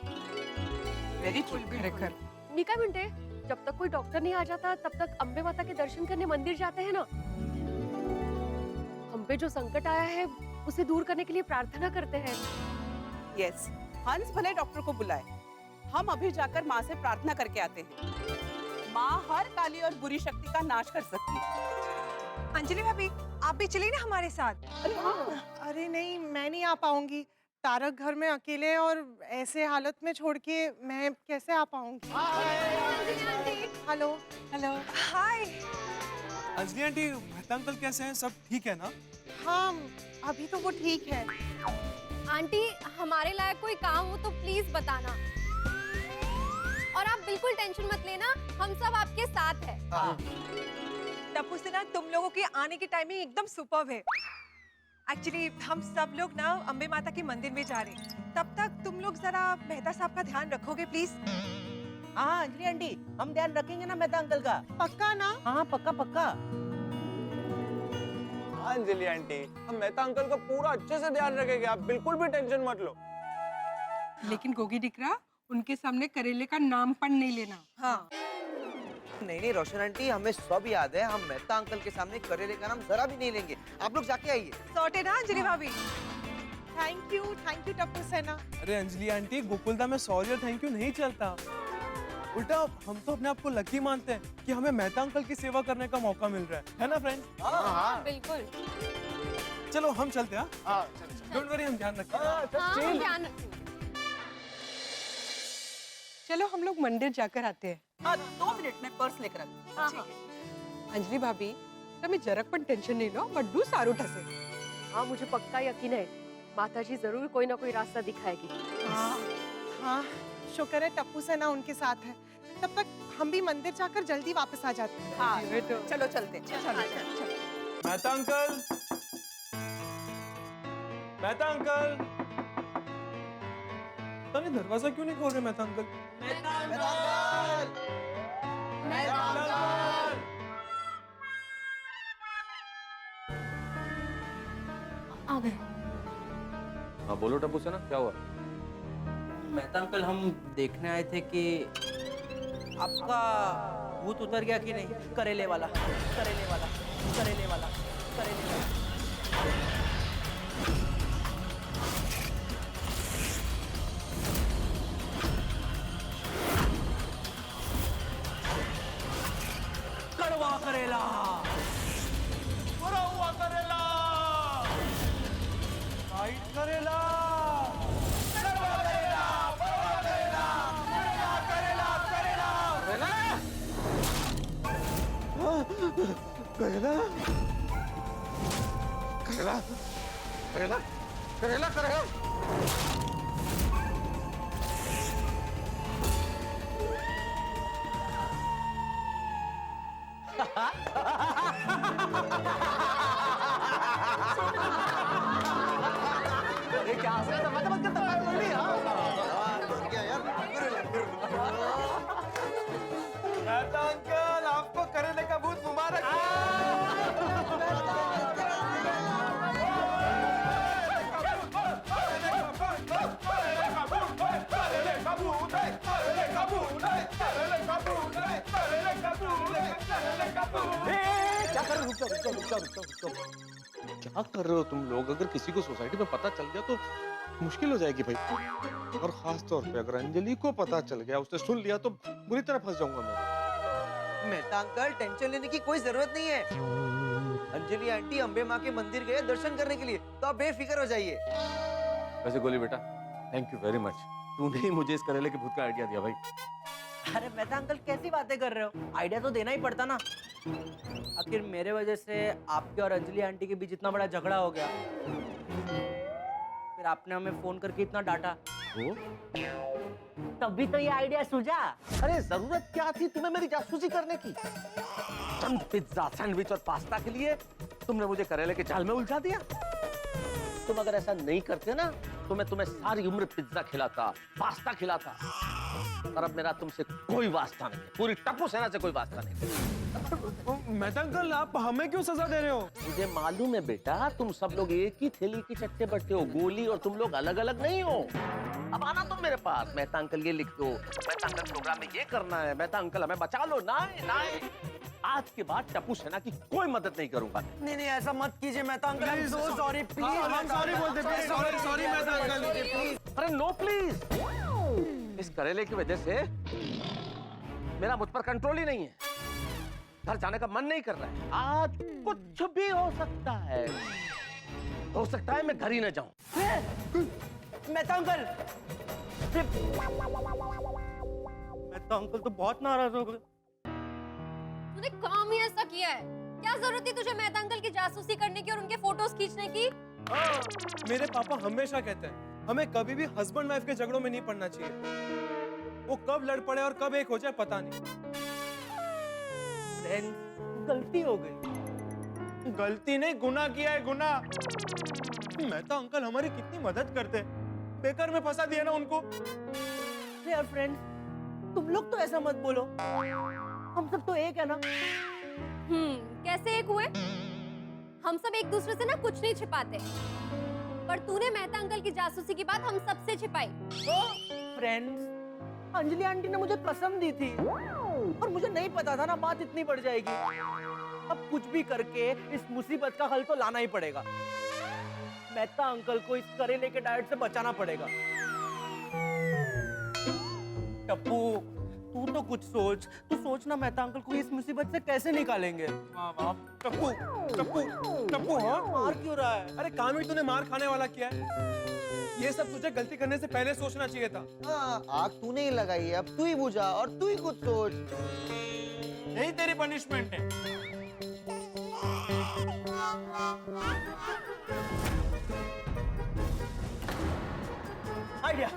Very true. मीका मिंटे, जब तक कोई डॉक्टर नहीं आ जाता तब तक अम्बे माता के दर्शन करने मंदिर जाते हैं ना। हम पे जो संकट आया है उसे दूर करने के लिए प्रार्थना करते हैं। यस, हंस भले डॉक्टर को बुलाए, हम अभी जाकर माँ से प्रार्थना करके आते हैं। माँ हर काली और बुरी शक्ति का नाश कर सकती है। अंजलि भाभी, आप भी चलिए ना हमारे साथ। अरे नहीं, मैं नहीं आ पाऊंगी। तारक घर में अकेले और ऐसे हालत में छोड़ के मैं कैसे आ पाऊंगी? Hello hello hi. Anjali aunty, Mehta uncle कैसे हैं? सब ठीक है ना? हाँ, अभी तो वो ठीक है। आंटी, हमारे लायक कोई काम हो तो प्लीज बताना, और आप बिल्कुल टेंशन मत लेना, हम सब आपके साथ हैं। टप्पू से ना तुम लोगों के आने की टाइमिंग एकदम सुपर्ब है। एक्चुअली हम सब लोग ना अम्बे माता के मंदिर में जा रहे हैं, तब तक तुम लोग जरा मेहता साहब का ध्यान रखोगे प्लीज? हाँ अंजलि आंटी, हम ध्यान रखेंगे ना मेहता अंकल का। पक्का ना? हाँ पक्का पक्का। हाँ अंजलि आंटी, हम मेहता अंकल का पूरा अच्छे से ध्यान रखेंगे, आप बिल्कुल भी टेंशन मत लो। लेकिन गोगी डिकरा, उनके सामने करेले का नाम पण नहीं लेना। हाँ नहीं रोशन आंटी, हमें सब याद है, हम मेहता अंकल के सामने करेले का नाम जरा भी नहीं लेंगे। आप लोग जाके आइए। सॉर्टेड ना अंजलि भाभी? थैंक यू टप्पू सेना। अरे अंजलि आंटी, गोकुलदा में सॉरी और थैंक यू नहीं चलता। उल्टा हम तो अपने आप को लकी मानते हैं कि हमें मेहता अंकल की सेवा करने का मौका मिल रहा है ना फ्रेंड्स? हाँ बिल्कुल। चलो हम चलते हैं। डोंट वरी, हम ध्यान रखेंगे। हाँ, ध्यान रखेंगे। चलो हम लोग मंदिर जाकर आते हैं। हाँ 2 मिनट में पर्स लेकर आती हूँ। अंजलि भाभी, તમે જરાક પણ ટેન્શન નહીં લો, બધું સારું થશે। हाँ, मुझे पक्का यकीन है, माताजी जरूर कोई ना कोई रास्ता दिखाएगी। हाँ, शुक्र है टप्पू सेना उनके साथ है। तब तक हम भी मंदिर जाकर जल्दी वापस आ जाते हैं। हाँ चलो चलते हैं। मेहता अंकल, मेहता अंकल, पता नहीं दरवाजा क्यों नहीं खोल रहे मेहता अंकल? आ गए। हाँ बोलो टप्पू सेना, क्या हुआ? मेहता अंकल, हम देखने आए थे कि आपका भूत उतर गया कि नहीं। करेले वाला, करेले वाला, करेले वाला, करेले वाला। कड़वा करेला, बुरा हुआ करेला, वाइट करेला, कड़वा करेला, बुरा करेला, करेला, करेला, करेला, करेला, करेला, करेला, करेला, करेला। अरे क्या हंस रहा था? मत करता मैं बोल रही। मेहता अंकल, आपको करेले का भूत मुबारक हो। क्या कर रहे हो? रुक जाओ। क्या कर रहे हो तुम लोग? अगर किसी को सोसाइटी में पता चल गया तो मुश्किल हो जाएगी भाई, और खास तौर पे अगर अंजलि को पता चल गया, उसने सुन लिया तो बुरी तरह फंस जाऊंगा मैं। मेहता अंकल, टेंशन लेने की कोई जरूरत नहीं है। अंजलि आंटी अम्बे माँ के मंदिर गए दर्शन करने के लिए, तो आप बेफिक्र हो जाइए। वैसे गोली बेटा, थैंक यू वेरी मच, तूने ही मुझे इस करेले के भूत का आइडिया दिया भाई। अरे मेहता अंकल, कैसी बातें कर रहे हो? आइडिया तो देना ही पड़ता ना। आखिर मेरे वजह से आपके और अंजलि आंटी के बीच इतना बड़ा झगड़ा हो गया, फिर आपने हमें फोन करके इतना डांटा, तभी तो ये आइडिया सूझा। अरे जरूरत क्या थी तुम्हें मेरी जासूसी करने की? चंद पिज्जा, सैंडविच और पास्ता के लिए तुमने मुझे करेले के जाल में उलझा दिया। तुम अगर ऐसा नहीं करते ना तो मैं तुम्हें सारी उम्र पिज्जा खिलाता, पास्ता खिलाता, और अब मेरा तुमसे कोई वास्ता नहीं है, पूरी टप्पू सेना से कोई वास्ता नहीं। मेहता अंकल, आप हमें क्यों सजा दे रहे हो? मुझे मालूम है बेटा, तुम सब लोग एक ही थैली की चट्टे बट्टे हो, गोली और तुम लोग अलग अलग नहीं हो। अब आना तुम मेरे पास, मेहता अंकल ये लिख दो, मेहता अंकल प्रोग्राम में ये करना है, मेहता अंकल हमें बचा लो। नहीं, आज के बाद टप्पू सेना की कोई मदद नहीं करूंगा। नहीं ऐसा मत कीजिए Mehta uncle, I'm so sorry, please। हम सॉरी बोलते हैं, सॉरी मेहता अंकल। अरे नो प्लीज, इस करेले की वजह से मेरा मुझ पर कंट्रोल ही नहीं है, घर जाने का मन नहीं कर रहा है। आज कुछ भी हो सकता है मैं घर ही न जाऊं। मेहता अंकल, मेहता अंकल तो बहुत नाराज हो गए। तूने काम ही ऐसा किया है, क्या जरूरत थी तुझे मेहता अंकल की जासूसी करने की और उनके फोटोज खींचने की? मेरे पापा हमेशा कहते हैं हमें कभी भी हस्बैंड वाइफ के झगड़ों में नहीं पड़ना चाहिए। वो कब लड़ पड़े और कब एक हो जाए पता नहीं। फ्रेंड्स, गलती हो गई। गलती नहीं, गुनाह किया है, गुनाह। मेहता अंकल हमारी कितनी मदद करते हैं, बेकार में फंसा दिया ना उनको। यार फ्रेंड्स, तुम लोग तो ऐसा मत बोलो, हम सब तो एक है ना। कैसे एक हुए? हम सब एक दूसरे से ना कुछ नहीं छिपाते, पर तूने मेहता अंकल की जासूसी की बात हम सबसे छिपाई। फ्रेंड्स, अंजलि आंटी ने मुझे कसम दी थी और मुझे नहीं पता था ना बात इतनी बढ़ जाएगी। अब कुछ भी करके इस मुसीबत का हल तो लाना ही पड़ेगा। मेहता अंकल को इस करेले के डाइट से बचाना पड़ेगा। टप्पू, तू तो कुछ सोच। तू सोच ना मेहता अंकल को इस मुसीबत से कैसे निकालेंगे। टप्पू टप्पू टप्पू, हाँ मार क्यों रहा है? अरे काम ही तूने मार खाने वाला किया है। ये सब तुझे गलती करने से पहले सोचना चाहिए था। आग तूने ही लगाई है, अब तू ही बुझा और तू ही कुछ सोच। यही तेरी पनिशमेंट है। आइडिया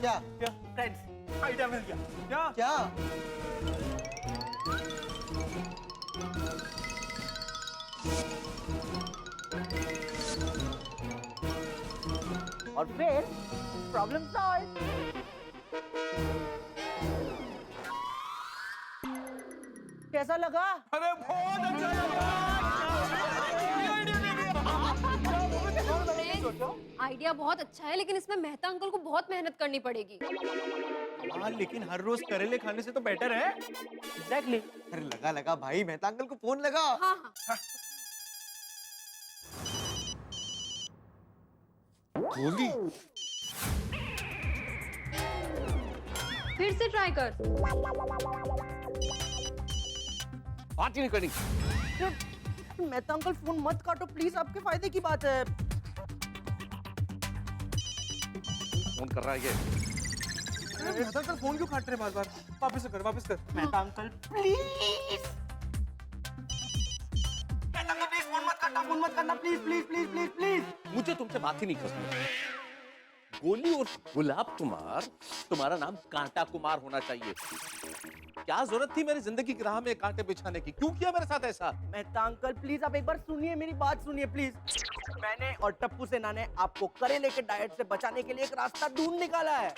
क्या क्या फ्रेंड्स, आइडिया मिल गया। क्या क्या? और फिर प्रॉब्लम सॉल्व। कैसा लगा? अरे बहुत अच्छा लगा। आइडिया बहुत अच्छा है, लेकिन इसमें मेहता अंकल को बहुत मेहनत करनी पड़ेगी। हाँ, लेकिन हर रोज करेले खाने से तो बेटर है। एग्जैक्टली। अरे लगा लगा भाई, मेहता अंकल को फोन लगा। हाँ हाँ। गोली फिर से ट्राई कर। बात ही नहीं करनी। मेहता अंकल फोन मत काटो प्लीज, आपके फायदे की बात है। फोन कर रहा है ये। मेहता अंकल फोन क्यों काट रहे बार बार? वापस कर, वापस कर। Mehta uncle please, Mehta uncle please phone मत काटना, फोन मत करना please please please please please. मुझे तुमसे बात ही नहीं करनी। गोली और गुलाब कुमार, तुम्हारा नाम कांटा कुमार होना चाहिए। क्या जरूरत थी मेरी जिंदगी की राह में कांटे बिछाने की? क्यों किया मेरे साथ ऐसा? मेहता अंकल प्लीज आप एक बार सुनिए, मेरी बात सुनिए प्लीज। मैंने और टप्पू सेना ने आपको करेले के डाइट से बचाने के लिए एक रास्ता ढूंढ निकाला है।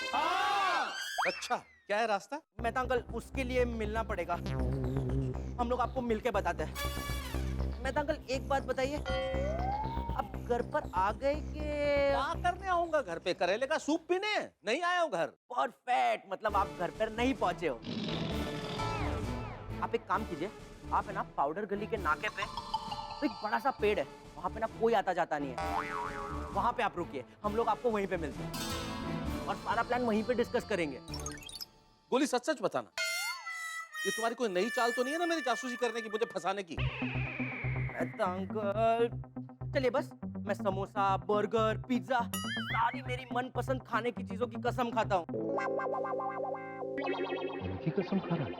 अच्छा, क्या है रास्ता? मेहता अंकल, उसके लिए मिलना पड़ेगा। हम लोग आपको मिलके बताते हैं। मेहता अंकल एक बात बताइए, आप घर पर आ गए कि? क्या करने आऊंगा घर पे? करेले का सूप पीने नहीं आया हूँ घर। परफेक्ट, मतलब आप घर पर नहीं पहुंचे हो। आप एक काम कीजिए, आप है ना पाउडर गली के नाके पे एक बड़ा सा पेड़ है, वहाँ पे ना कोई आता जाता नहीं है, वहाँ पे आप रुकिए, हम लोग आपको वहीं पे मिलते हैं और सारा प्लान वहीं पे डिस्कस करेंगे। गोली सच सच बताना, ये तुम्हारी कोई नई चाल तो नहीं है ना मेरी जासूसी करने की, मुझे फंसाने की? अंकल चलिए, बस मैं समोसा, बर्गर, पिज्जा, सारी मेरी मनपसंद खाने की चीजों की कसम खाता हूँ। कसम खा रहा है?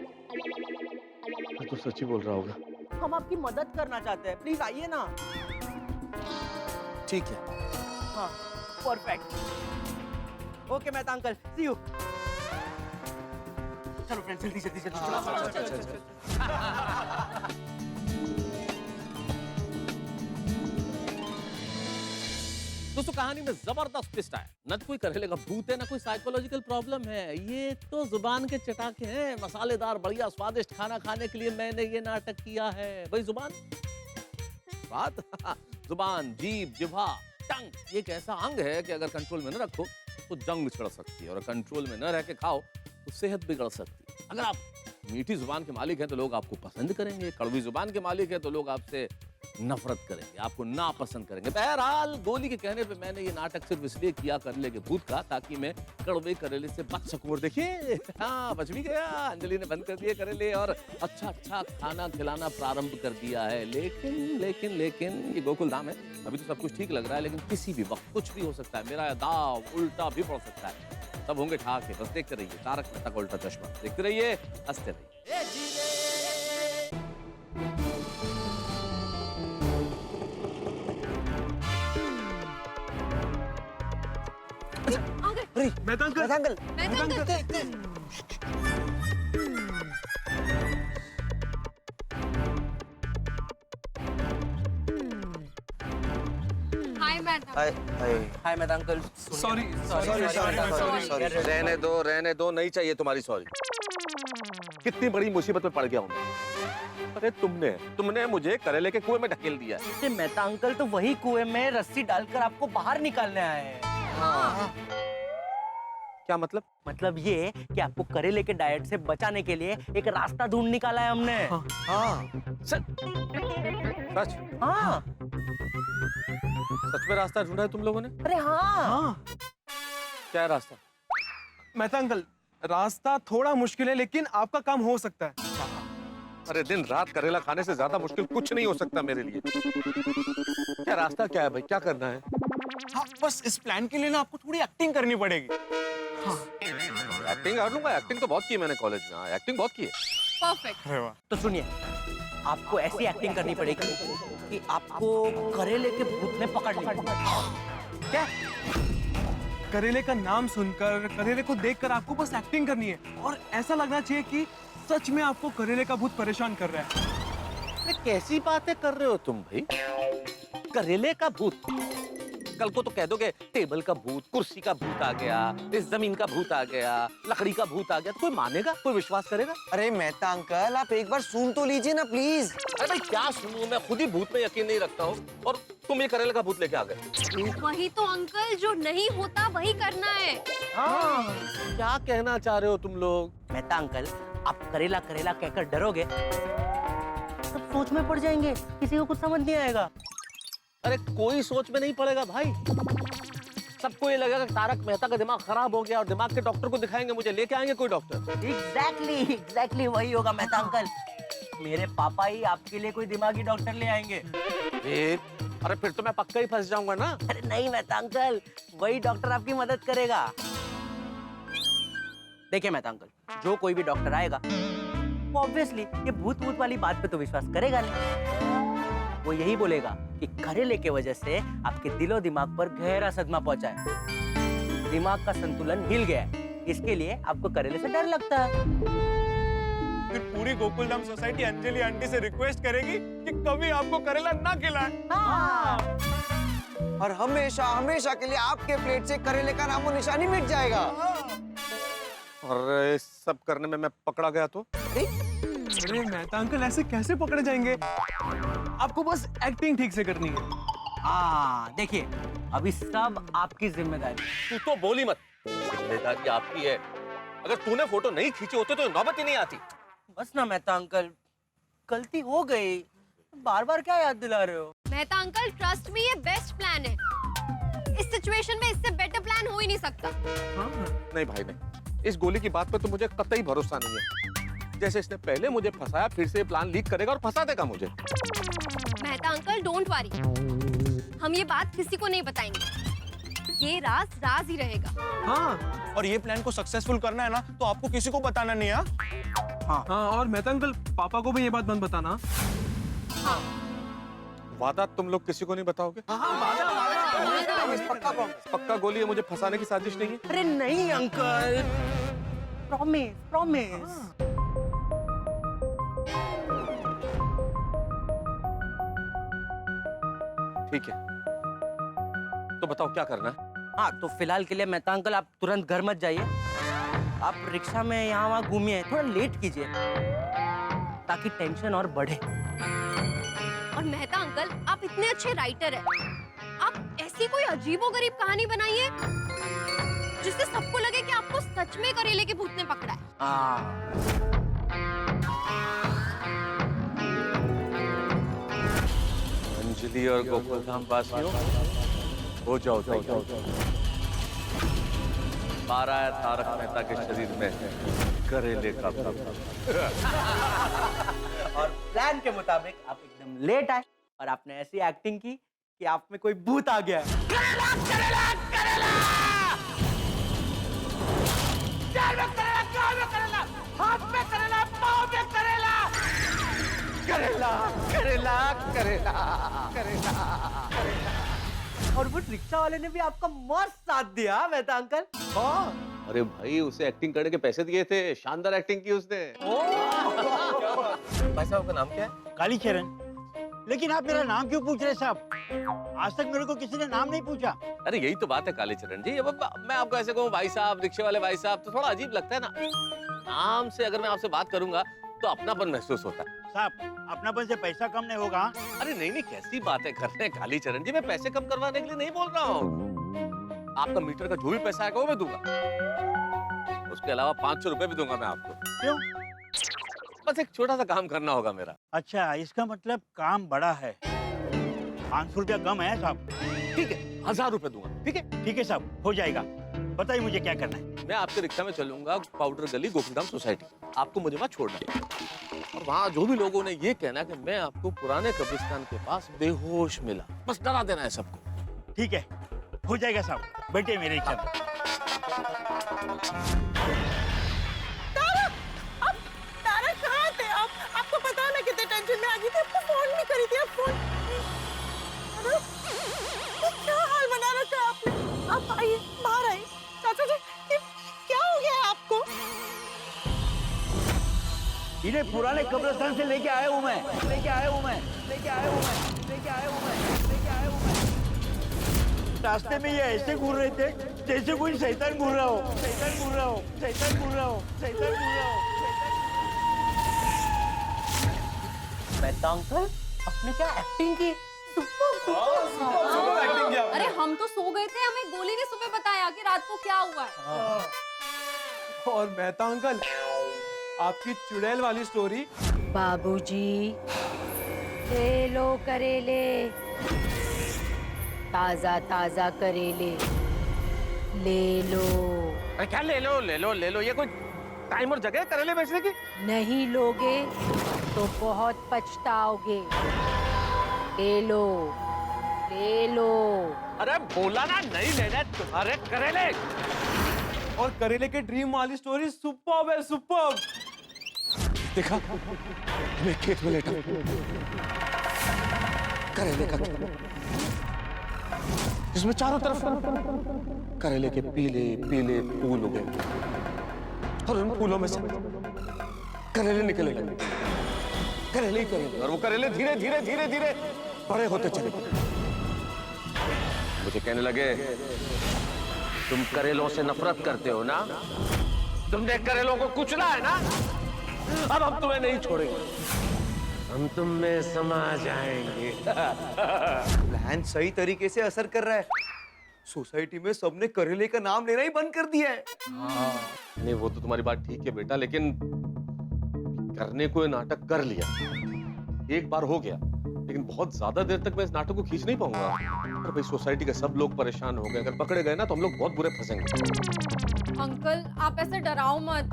मैं तो सच ही बोल रहा होगा। हम आपकी मदद करना चाहते हैं, प्लीज आइए ना। ठीक है। हाँ, perfect. Okay Mehta uncle, see you. चलो फ्रेंड्स, जल्दी जल्दी जल्दी चलो। दोस्तों, कहानी में जबरदस्त ट्विस्ट है। न कोई करेले का भूत है, न कोई साइकोलॉजिकल प्रॉब्लम है। ये तो जुबान के चटाके हैं। मसालेदार बढ़िया स्वादिष्ट खाना खाने के लिए मैंने ये नाटक किया है। भाई जुबान, बात जुबान, जीभ, जिह्वा, टंग, ये एक ऐसा अंग है कि अगर कंट्रोल में न रखो तो जंग छिड़ सकती है, और कंट्रोल में न रह के खाओ तो सेहत बिगड़ सकती है। अगर आप मीठी जुबान के मालिक हैं तो लोग आपको पसंद करेंगे, कड़वी जुबान के मालिक हैं तो लोग आपसे नफरत करेंगे, आपको नापसंद करेंगे। बहरहाल गोली के कहने पे मैंने ये नाटक सिर्फ इसलिए किया करेले के भूत का, ताकि मैं कड़वे करेले से बच सकूं। और देखिए, हाँ, बच भी गया। अंजलि ने बंद कर दिए करेले और अच्छा अच्छा खाना खिलाना प्रारंभ कर दिया है। लेकिन लेकिन लेकिन ये गोकुल धाम है, अभी तो सब कुछ ठीक लग रहा है, लेकिन किसी भी वक्त कुछ भी हो सकता है। मेरा दाव उल्टा भी पड़ सकता है। सब होंगे ठाक है। बस देखते रहिए तारक मेहता का उल्टा चश्मा, देखते रहिए, हंसते रहिए। Mehta uncle, hi madam. Hi Mehta uncle. Sorry. रहने दो, नहीं चाहिए तुम्हारी सॉरी। कितनी बड़ी मुसीबत में पड़ गया हूं मैं। अरे तुमने मुझे करेले के कुएं में ढकेल दिया है। मेहता अंकल तो वही कुएं में रस्सी डालकर आपको बाहर निकालने आए हैं। हाँ। क्या मतलब? मतलब ये कि आपको करेले के डाइट से बचाने के लिए एक रास्ता ढूंढ निकाला है हमने। हाँ। सच? हाँ। सच में रास्ता ढूंढा है तुम लोगों ने? अरे हाँ। क्या है रास्ता? मेहता अंकल, रास्ता थोड़ा मुश्किल है, लेकिन आपका काम हो सकता है। अरे दिन रात करेला खाने से ज्यादा मुश्किल कुछ नहीं हो सकता मेरे लिए। क्या रास्ता क्या है भाई, क्या करना है? हाँ, बस इस प्लान के लिए ना आपको थोड़ी एक्टिंग करनी पड़ेगी। हाँ। एक्टिंग कर लूंगा, एक्टिंग तो बहुत की मैंने कॉलेज में। हाँ, एक्टिंग बहुत की है। परफेक्ट। तो सुनिए, आपको ऐसी एक्टिंग करनी पड़ेगी कि आपको करेले के भूत ने पकड़ लिया। क्या? करेले का नाम सुनकर, करेले को देखकर आपको बस एक्टिंग करनी है और ऐसा लगना चाहिए कि सच में आपको करेले का भूत परेशान कर रहा है। अरे कैसी बातें कर रहे हो तुम भाई? करेले का भूत? कल को तो कह दोगे टेबल का भूत, कुर्सी का भूत आ गया, इस जमीन का भूत आ गया, लकड़ी का भूत आ गया, तो कोई मानेगा, कोई विश्वास करेगा? अरे मेहता अंकल, आप एक बार सुन तो लीजिए ना प्लीज। अरे भाई क्या सुनूं, मैं खुद ही भूत में यकीन नहीं रखता हूँ और तुम ये करेले का भूत लेके आ गए। वही तो अंकल, जो नहीं होता वही करना है। हाँ। क्या कहना चाह रहे हो तुम लोग? मेहता अंकल, आप करेला करेला कहकर डरोगे, सब सोच में पड़ जाएंगे, किसी को कुछ समझ नहीं आएगा। अरे कोई सोच में नहीं पड़ेगा भाई। सबको ये लगेगा कि तारक मेहता का दिमाग खराब हो गया और दिमाग के डॉक्टर को दिखाएंगे, मुझे लेके आएंगे कोई डॉक्टर। एग्जैक्टली वही होगा मेहता अंकल। मेरे पापा ही आपके लिए कोई दिमागी डॉक्टर ले आएंगे। अरे फिर तो मैं पक्का ही फंस जाऊंगा ना। अरे नहीं मेहता अंकल, वही डॉक्टर आपकी मदद करेगा। देखिए मेहता अंकल, जो कोई भी डॉक्टर आएगा वो ऑब्वियसली ये भूत भूत वाली बात पे तो विश्वास करेगा नहीं। वो यही बोलेगा कि करेले के वजह से आपके दिलो दिमाग पर गहरा सदमा पहुंचा है, दिमाग का संतुलन हिल गया है, इसके लिए आपको करेले से डर लगता है। फिर पूरी गोकुलधाम सोसाइटी अंजलि आंटी से रिक्वेस्ट करेगी कि कभी आपको करेला ना खिलाए। हाँ। और हमेशा हमेशा के लिए आपके प्लेट से करेले का नामो निशानी मिट जाएगा। अरे सब करने में मैं पकड़ा गया तो? अरे मेहता अंकल, ऐसे कैसे पकड़े जाएंगे? आपको बस एक्टिंग ठीक से करनी है। हाँ देखिए, अभी सब आपकी जिम्मेदारी। तू तो बोली मत, जिम्मेदारी आपकी है। अगर तूने फोटो नहीं खींचे होते तो नौबत ही नहीं आती। बस ना मेहता अंकल, गलती हो गई, बार बार क्या याद दिला रहे हो? मेहता अंकल, ट्रस्ट मी, ये बेस्ट प्लान है। इस सिचुएशन में इससे बेटर प्लान हो ही नहीं सकता। नहीं भाई नहीं, इस गोली की बात पर तो मुझे कतई भरोसा नहीं है। जैसे इसने पहले मुझे फंसाया, फिर से प्लान लीक करेगा और फंसा देगा मुझे। मेहता अंकल डोंट वरी, हम ये बात किसी को नहीं बताएंगे, ये राज राज ही रहेगा। हाँ, और ये प्लान को सक्सेसफुल करना है ना, तो आपको किसी को बताना नहीं है। हाँ, और मेहता अंकल, पापा को भी ये बात मत बताना। हाँ। वादा तुम लोग किसी को नहीं बताओगे? पक्का गोली है, मुझे फंसाने की साजिश नहीं है? अरे नहीं अंकल, प्रॉमिस प्रॉमिस। ठीक है, तो बताओ क्या करना है? हाँ तो फिलहाल के लिए मेहता अंकल आप तुरंत घर मत जाइए, आप रिक्शा में यहाँ वहाँ घूमिए, थोड़ा लेट कीजिए ताकि टेंशन और बढ़े। और मेहता अंकल, आप इतने अच्छे राइटर हैं, आप ऐसी कोई अजीबोगरीब कहानी बनाइए जिससे सबको लगे कि आपको सच में करेले के भूत ने पकड़ा है। अंजलि और गोकुल धाम वासियों, हो जाओ तैयार। 12 है तारक मेहता के शरीर में करेले का और प्लान के मुताबिक आप एकदम लेट आए और आपने ऐसी एक्टिंग की कि आप में कोई भूत आ गया है। करेला करेला करेला पैर में करेला, कान में करेला, हाथ में करेला, पाँव में करेला, करेला करेला करेला करेला करेला। और वो रिक्शा वाले ने भी आपका मस्त साथ दिया मेहता अंकल। हाँ अरे भाई, उसे एक्टिंग करने के पैसे दिए थे, शानदार एक्टिंग की उसने। भाई साहब का नाम क्या है? कालीचरण। लेकिन आप मेरा नाम क्यों पूछ रहे साहब? आज तक मेरे को किसी ने नाम नहीं पूछा। अरे यही तो बात है कालीचरण जी। अब मैं आपको ऐसे कहूँ भाई साहब, रिक्शे वाले भाई साहब, तो थोड़ा अजीब लगता है ना। नाम से अगर मैं आपसे बात करूंगा तो अपनापन महसूस होता है। साहब अपनापन से पैसा कम नहीं होगा? अरे नहीं नहीं, कैसी बातें कर रहे हैं कालीचरण जी, मैं पैसे कम करवाने के लिए नहीं बोल रहा हूँ। आपका मीटर का जो भी पैसा आएगा वो मैं दूंगा, उसके अलावा 500 रुपए भी दूंगा मैं आपको। क्यों? बस एक छोटा सा काम करना होगा मेरा। अच्छा, इसका मतलब काम बड़ा है। 500 रुपया कम है साहब। ठीक है, 1000 रुपए दूंगा। ठीक है? ठीक है साहब, हो जाएगा। बताइए मुझे क्या करना है। मैं आपके रिक्शा में चलूंगा पाउडर गली गोकुलधाम सोसाइटी, आपको मुझे वहाँ छोड़ना है। और वहाँ जो भी लोगों ने ये कहना कि मैं आपको पुराने कब्रिस्तान के पास बेहोश मिला, बस डरा देना है सबको। ठीक है, हो जाएगा साहब, बैठे मेरे रिक्शा में। तारक कहाँ थे आप? आपको पता है मैं कितने टेंशन में आ गई थी, आपको फोन नहीं करी थी। आप फोन, अरे ये क्या हाल बना रखा है आपने? आप आइए, बाहर आइए। चाचा जी, ये क्या हो गया है आपको? इन्हें पुराने कब्रिस्तान से लेके आया हूँ मैं, लेके आया हूँ मैं, लेके आया हूँ मैं, लेके आया हूँ मैं, लेके आया हूँ मैं। रास्ते में ये ऐसे घूर रहे थे जैसे कोई शैतान घूर रहा हो, शैतान घूर रहा हो, शैतान घूर रहा हो, शैतान घूर रहा हो। मेहता अंकल, आपने क्या एक्टिंग की? अरे हम तो सो गए थे, हमें गोली ने सुबह बताया कि रात को क्या हुआ है। और मेहता अंकल, आपकी चुड़ैल वाली स्टोरी। बाबूजी, ले लो करेले, ताजा ताजा करेले ले लो। अरे क्या ले लो ले लो ले लो, ये कोई टाइम और जगह है करेले बेचने की? नहीं लोगे तो बहुत पछताओगे। ले लो, ले लो। अरे बोला ना नहीं लेने तुम्हारे करेले। और करेले के ड्रीम वाली स्टोरी सुपर्ब है, सुपर्ब। देखा, मैं खेत में लेटा करेले का, जिसमें चारों तरफ करेले के पीले पीले फूल उगे और उन फूलों में से करेले निकले लगे, करेले ही करेले, और वो करेले धीरे धीरे धीरे धीरे बड़े होते चले गए। मुझे कहने लगे, तुम करेलों से नफरत करते हो ना, तुमने करेलों को कुचला है ना, अब हम तुम्हें नहीं छोड़ेंगे, हम तुम में समा जाएंगे। प्लान सही तरीके से असर कर रहा है। सोसाइटी में सबने करेले का नाम लेना ही बंद कर दिया है। नहीं, वो तो तुम्हारी बात ठीक है बेटा, लेकिन करने को ये नाटक कर लिया, एक बार हो गया, लेकिन बहुत ज्यादा देर तक मैं इस नाटक को खींच नहीं पाऊंगा। और भाई सोसाइटी के सब लोग परेशान हो गए, अगर पकड़े गए ना तो हम लोग बहुत बुरे फंसेंगे। अंकल आप ऐसे डराओ मत,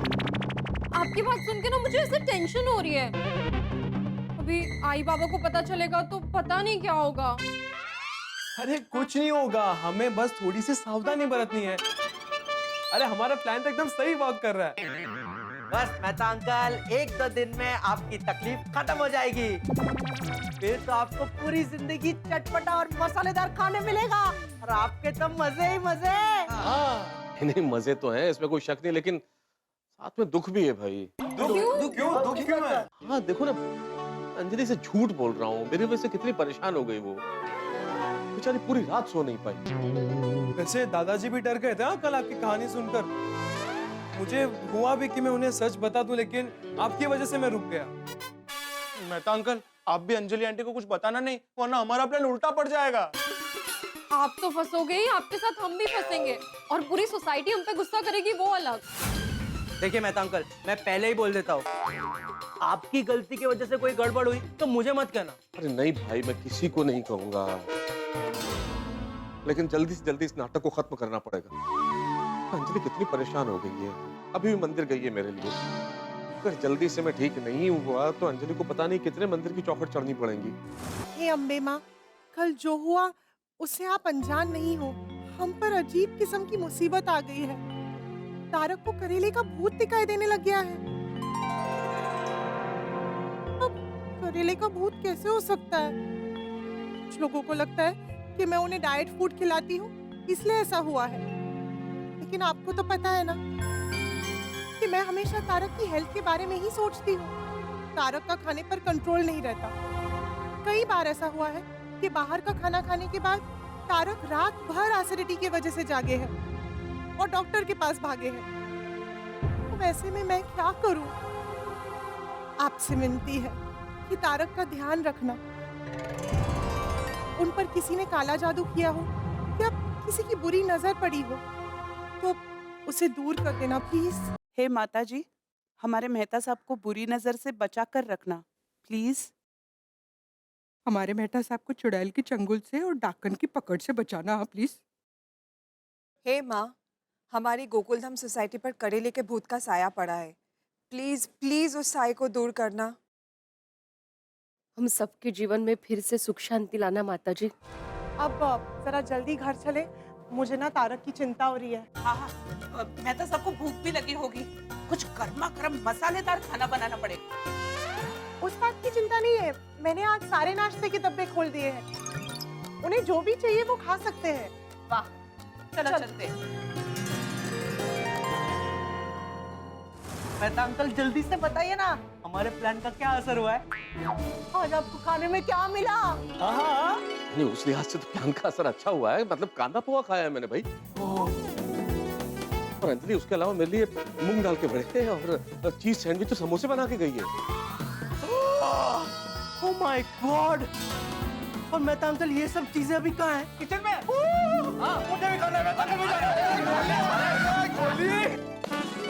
आपकी बात सुन के ना मुझे ऐसे टेंशन हो रही है। अभी आई बाबा को पता चलेगा तो पता नहीं क्या होगा। अरे कुछ नहीं होगा, हमें बस थोड़ी सी सावधानी बरतनी है। अरे हमारा प्लान तो एकदम सही वर्क कर रहा है। बस मेहता अंकल, 1-2 दिन में आपकी तकलीफ खत्म हो जाएगी। फिर तो आपको पूरी जिंदगी चटपटा और मसालेदार खाने मिलेगा और आपके तो मजे ही मजे। नहीं, मजे तो हैं, इसमें कोई शक नहीं, लेकिन साथ में दुख भी है भाई। दुख क्यों है? हाँ देखो ना, अंजलि से झूठ बोल रहा हूँ, मेरी वजह से कितनी परेशान हो गई वो, बेचारी पूरी रात सो नहीं पाई। वैसे दादाजी भी डर गए थे हाँ, कल आपकी कहानी सुनकर। मुझे हुआ भी कि मैं उन्हें सच बता दूं, लेकिन आपकी वजह से मैं रुक गया। मेहता अंकल, आप भी अंजलि आंटी को कुछ बताना नहीं, वरना हमारा प्लान उल्टा पड़ जाएगा। आप तो फंसोगे ही, आपके साथ हम भी फंसेंगे और पूरी सोसाइटी हम पे गुस्सा करेगी, वो अलग। देखिए मेहता अंकल, मैं पहले ही बोल देता हूँ, आपकी गलती की वजह से कोई गड़बड़ हुई तो मुझे मत कहना। अरे नहीं भाई, मैं किसी को नहीं कहूंगा, लेकिन जल्दी से जल्दी इस नाटक को खत्म करना पड़ेगा। अंजलि कितनी परेशान हो गई है, अभी भी मंदिर गई है मेरे लिए। अगर जल्दी से मैं ठीक नहीं हुआ तो अंजलि को पता नहीं कितने मंदिर की चौखट चढ़नी पड़ेंगी। हे अम्बे माँ, कल जो हुआ उससे आप अनजान नहीं हो। हम पर अजीब किस्म की मुसीबत आ गई है। तारक को करेले का भूत दिखाई देने लग गया है। अब करेले का भूत कैसे हो सकता है? कुछ लोगों को लगता है कि मैं उन्हें डाइट फूड खिलाती हूँ, इसलिए ऐसा हुआ है। लेकिन आपको तो पता है ना कि मैं हमेशा तारक की हेल्थ के बारे में ही सोचती हूँ। तारक का खाने पर कंट्रोल नहीं रहता। कई बार ऐसा हुआ है कि बाहर का खाना खाने के बाद तारक रात भर एसिडिटी की वजह से जागे हैं और डॉक्टर के पास भागे हैं। तो वैसे में मैं क्या करूं? आपसे विनती है कि तारक का ध्यान रखना। उन पर किसी ने काला जादू किया हो या किसी की बुरी नजर पड़ी हो तो उसे दूर कर देना प्लीज। हे माता जी, हमारे मेहता साहब को बुरी नजर से बचा कर रखना प्लीज। हमारे मेहता साहब को चुड़ैल की चंगुल से और डाकन की पकड़ से बचाना प्लीज। हे माँ, हमारी गोकुलधाम सोसाइटी पर करेले के भूत का साया पड़ा है। प्लीज प्लीज उस साये को दूर करना। हम सबके जीवन में फिर से सुख शांति लाना माता जी। अब जरा जल्दी घर चले, मुझे ना तारक की चिंता हो रही है। हाँ, मेहता साहब को भूख भी लगी होगी, कुछ गर्मा गर्म मसालेदार खाना बनाना पड़ेगा। उस बात की चिंता नहीं है, मैंने आज सारे नाश्ते के डब्बे खोल दिए हैं। उन्हें जो भी चाहिए वो खा सकते हैं। वाह, चलो चलते। मेहता अंकल जल्दी से बताइए ना, हमारे प्लान का क्या असर हुआ है? आज आपको खाने में क्या मिला? नहीं, उस लिहाज से तो प्लान का असर अच्छा हुआ है, मतलब कांदा पोहा खाया है मैंने भाई। और अंजलि उसके अलावा मेरे लिए मूंग दाल के बड़े और चीज सैंडविच तो समोसे बना के गई है। Oh my God! और मेहता अंकल ये सब चीजें अभी कहाँ हैं? किचन में। मुझे भी खाना है, खाने में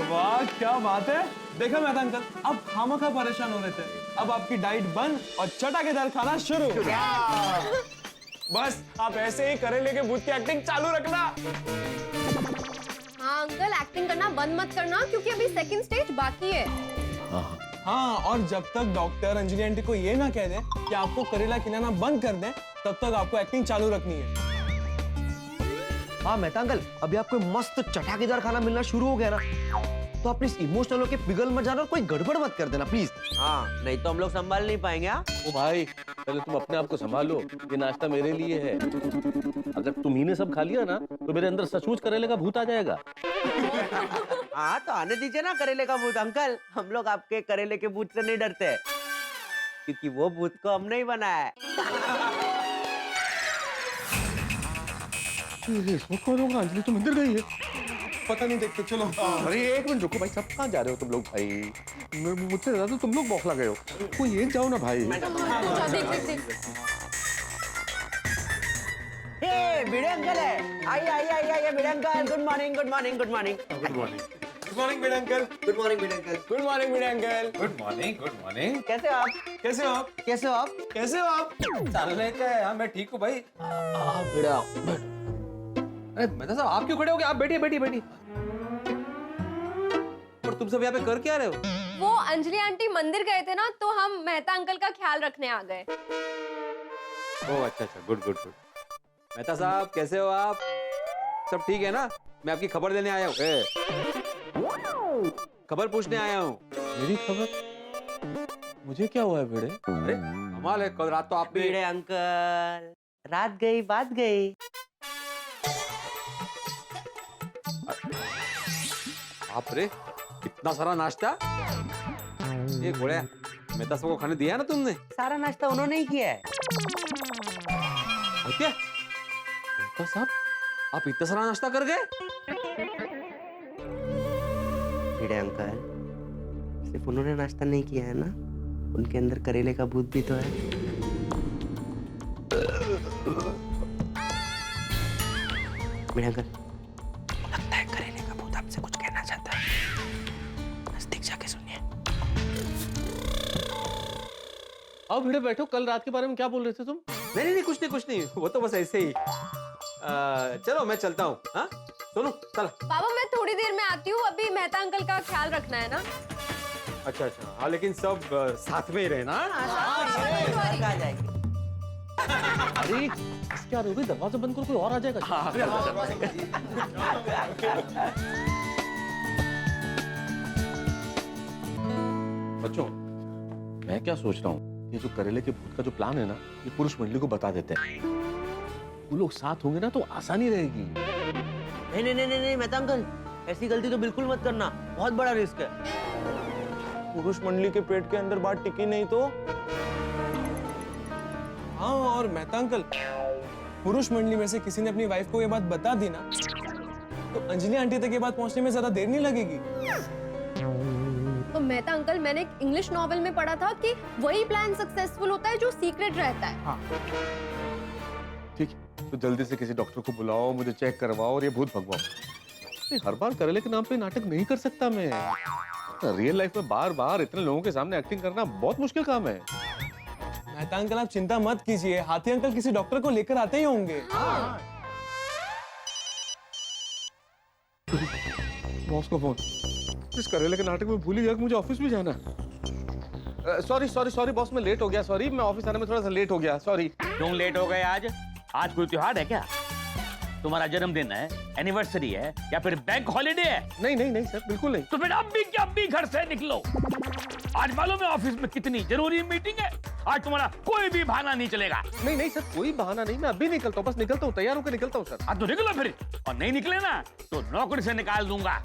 वाह क्या बात है। देखा मेहता अंकल, अब खामखा परेशान हो रहे थे, अब आपकी डाइट बंद और चटाकेदार खाना शुरू। बस आप ऐसे ही करेले के भूत की एक्टिंग चालू रखना। हाँ अंकल, एक्टिंग करना बंद मत करना क्योंकि अभी सेकंड स्टेज बाकी है। हाँ, और जब तक डॉक्टर अंजलि आंटी को ये ना कह दे कि आपको करेला खिलाना बंद कर दें, तब तक आपको एक्टिंग चालू रखनी है। हाँ मेहता अंकल, अभी आपको मस्त चटाकेदार खाना मिलना शुरू हो गया ना, तो आप प्लीज इमोशनल होके पिघल मत जाना और कोई गड़बड़ मत कर देना प्लीज। हाँ, नहीं तो हम लोग संभाल नहीं पाएंगे। ओ भाई, पहले तुम अपने आप को संभालो, ये नाश्ता मेरे लिए है। अगर तुम ही ने सब खा लिया ना तो मेरे अंदर सचमुच करेले का भूत आ जाएगा। हाँ तो आने दीजिए ना करेले का भूत अंकल, हम लोग आपके करेले के भूत से नहीं डरते क्योंकि वो भूत को हमने ही बनाया है। कौन होगा? अंजलि तो मंदिर गई है। पता नहीं, देखते चलो। अरे एक मिनट रुको भाई, सब कहाँ जा रहे हो तुम लोग भाई? मुझसे ज्यादा तो तुम लोग बौखला गए हो। कोई एक जाओ ना भाई। हे भिड़े अंकल है, आइए आइए आइए आइए Bhide uncle, good morning good morning good morning good morning. Good morning Bhide uncle. Good morning Bhide uncle. Good morning Bhide uncle. Good morning good morning. कैसे हो आप? कैसे हो आप? कैसे हो आप? कैसे हो आप? चलने का है। हाँ मैं ठीक हूँ भाई। बेड़ा अरे मेहता साहब आप क्यों खड़े हो गए? आप बैठिए बैठिए बैठिए। और तुम सब यहाँ पे कर क्या रहे हो? वो अंजलि आंटी मंदिर गए थे ना, तो हम मेहता अंकल का ख्याल रखने आ गए। ओह अच्छा अच्छा, गुड गुड गुड। मेहता साहब कैसे हो आप? सब ठीक है ना? मैं आपकी खबर लेने आया हूँ। खबर पूछने आया हूँ। मेरी खबर? मुझे क्या हुआ है बेड़े? अरे कमाल है, कल रात तो आप भी। भिड़े अंकल, रात गई बात गई। बाप रे, इतना सारा नाश्ता? ये घोड़े मेहता साहब को खाने दिया ना तुमने? सारा नाश्ता उन्होंने ही किया है। और क्या मेहता साहब, आप इतना सारा नाश्ता कर गए? भिड़े अंकल, सिर्फ उन्होंने नाश्ता नहीं किया है ना, उनके अंदर करेले का भूत भी तो है। भिड़े अंकल, लगता है करेले का भूत आपसे कुछ कहना चाहता है। नजदीक जाके सुनिए। आओ भिड़े बैठो, कल रात के बारे में क्या बोल रहे थे तुम? नहीं, कुछ नहीं, वो तो बस ऐसे ही। चलो मैं चलता हूँ। हाँ सुनो, चल। बाबा मैं थोड़ी देर में आती हूँ, अभी मेहता अंकल का ख्याल रखना है ना। अच्छा, हाँ लेकिन सब साथ में ही रहना। अरे क्या रोबी, दरवाजा बंद कर, कोई और आ जाएगा। बच्चों, मैं क्या सोच रहा हूँ, ये जो करेले के भूत का जो प्लान है ना, ये पुरुष मंडली को बता देते हैं। वो लोग साथ होंगे ना तो आसानी रहेगी। नहीं मेहता अंकल, ऐसी गलती तो बिल्कुल मत करना, बहुत बड़ा रिस्क है। पुरुष मंडली के पेट के अंदर बात टिकी नहीं तो? हाँ, और मेहता अंकल, पुरुष मंडली में से किसी ने अपनी वाइफ को ये बात बता दी ना, तो अंजलि आंटी तक ये बात पहुंचने में ज्यादा देर नहीं लगेगी। तो मेहता अंकल, मैंने एक इंग्लिश नॉवेल में पढ़ा था कि वही प्लान सक्सेसफुल होता है जो सीक्रेट रहता है। हाँ। ठीक है, तो जल्दी से किसी डॉक्टर को बुलाओ, मुझे चेक करवाओ और ये भूत भगवाओ। हर बार करेले के नाम पे नाटक नहीं कर सकता मैं। रियल लाइफ में बार बार इतने लोगों के सामने एक्टिंग करना बहुत मुश्किल काम है। मेहता अंकल आप चिंता मत कीजिए, हाथी अंकल किसी डॉक्टर को लेकर आते ही होंगे। बॉस को फोन। इस करेले के नाटक में भूल ही गया कि मुझे ऑफिस भी जाना है। सॉरी बॉस, मैं लेट हो गया। सॉरी, मैं ऑफिस आने में थोड़ा सा लेट हो गया। सॉरी। क्यों लेट हो गए आज? आज कोई त्योहार है क्या? तुम्हारा जन्मदिन है, एनिवर्सरी है, या फिर बैंक हॉलिडे है? नहीं सर, बिल्कुल नहीं। तो फिर अब भी घर से निकलो। आज मालूम है ऑफिस में कितनी जरूरी मीटिंग है। आज तुम्हारा कोई भी बहाना नहीं चलेगा। नहीं सर, कोई बहाना नहीं, मैं अभी निकलता हूँ, बस निकलता हूँ, तैयार होकर निकलता हूँ सर। आज तो निकलो फिर, और नहीं निकले ना तो नौकरी से निकाल दूंगा।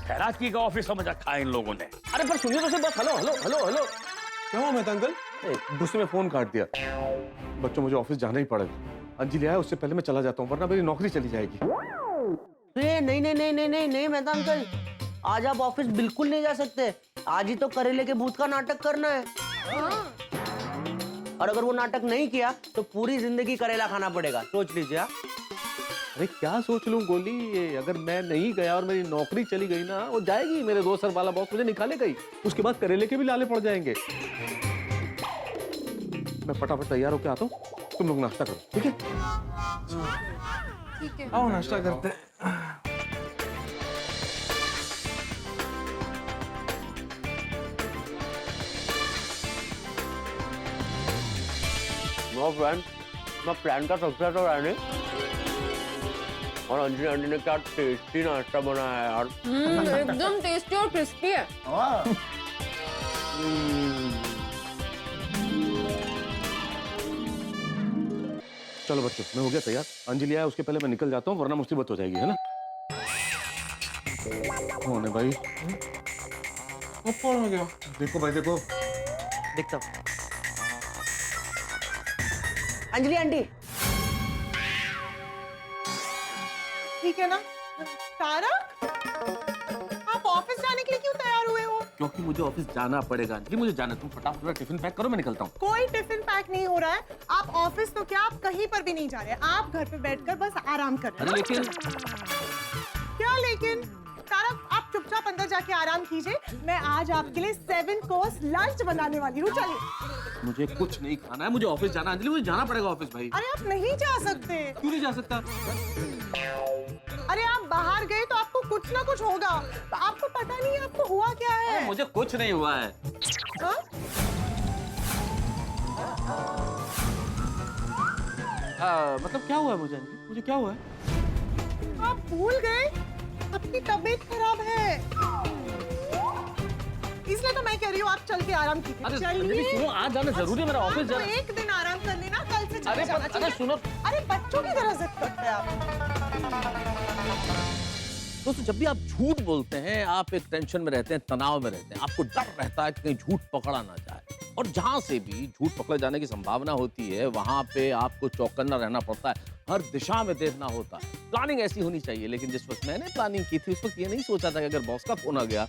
खैरात की का ऑफिस समझ रखा है इन लोगों ने। अरे पर सुनिए तो सर, बस हेलो। क्या हुआ मेहता अंकल? गुस्से में फोन काट दिया। बच्चों, मुझे ऑफिस जाना ही पड़ेगा। अंजलि आए उससे पहले मैं चला जाता हूँ, वरना मेरी नौकरी चली जाएगी। नहीं मेहता अंकल, आज आप ऑफिस बिल्कुल नहीं जा सकते। आज ही तो करेले के भूत का नाटक करना है। और अगर वो नाटक नहीं किया तो पूरी जिंदगी करेला खाना पड़ेगा, सोच लीजिए। अरे क्या सोच लूं गोली, अगर मैं नहीं गया और मेरी नौकरी चली गई ना, वो जाएगी। मेरे 2 सर वाला बॉस मुझे निकालेगा ही, उसके बाद करेले के भी लाले पड़ जाएंगे। मैं फटाफट तैयार होके आता हूँ, तुम लोग नाश्ता करो, ठीक है? ठीक है, आओ नाश्ता करते हैं। नो फ्रेंड, मैं प्लान का सक्सेस हो रहा है। और अंजलि आंटी ने क्या टेस्टी नाश्ता बनाया है यार। एकदम टेस्टी और क्रिस्पी है। चलो बच्चों, मैं हो गया तैयार। अंजलि आया उसके पहले मैं निकल जाता हूँ, वरना मुसीबत हो जाएगी, है ना? कौन है भाई? कौन हो गया? देखो भाई, देखो। देखता हूँ। अंजलि आंटी, ठीक है ना? तारक, आप ऑफिस जाने के लिए क्यों तैयार हुए हो? क्योंकि मुझे ऑफिस जाना पड़ेगा। अंजलि मुझे जाना, तुम फटाफट टिफिन पैक करो, मैं निकलता हूँ। कोई टिफिन पैक नहीं हो रहा है। आप ऑफिस तो क्या, आप कहीं पर भी नहीं जा रहे। आप घर पे बैठकर बस आराम कर रहे हैं। अरे लेकिन क्या लेकिन? तारक, आप चुपचाप अंदर जाके आराम कीजिए। मैं आज आपके लिए 7 कोर्स लंच बनाने वाली हूँ। चलिए। मुझे कुछ नहीं खाना है, मुझे ऑफिस जाना है। अंजलि मुझे जाना पड़ेगा ऑफिस भाई। अरे आप नहीं जा सकते। क्यों नहीं जा सकता? अरे आप बाहर गए तो आपको कुछ ना कुछ होगा। तो आपको पता नहीं आपको हुआ क्या है। मुझे कुछ नहीं हुआ है। हाँ? मतलब क्या हुआ है मुझे? मुझे क्या हुआ है? आप भूल गए, आपकी तबीयत खराब है, इसलिए तो मैं कह रही हूँ आप चल के आराम कीजिए। अरे अंजलि सुनो, आज जाना जरूरी है, मेरा ऑफिस जाना। तो एक दिन आराम कर लेना, कल से चले जाना। अरे सुनो, अरे बच्चों की तरह जिद करते हैं आप। दोस्तों, जब भी आप झूठ बोलते हैं, आप एक टेंशन में रहते हैं, तनाव में रहते हैं, आपको डर रहता है कि कहीं झूठ पकड़ा ना जाए। और जहां से भी झूठ पकड़े जाने की संभावना होती है, वहां पे आपको चौकन्ना रहना पड़ता है, हर दिशा में देखना होता है। प्लानिंग ऐसी होनी चाहिए। लेकिन जिस वक्त मैंने प्लानिंग की थी, उस वक्त ये नहीं सोचा था कि अगर बॉस का फोन आ गया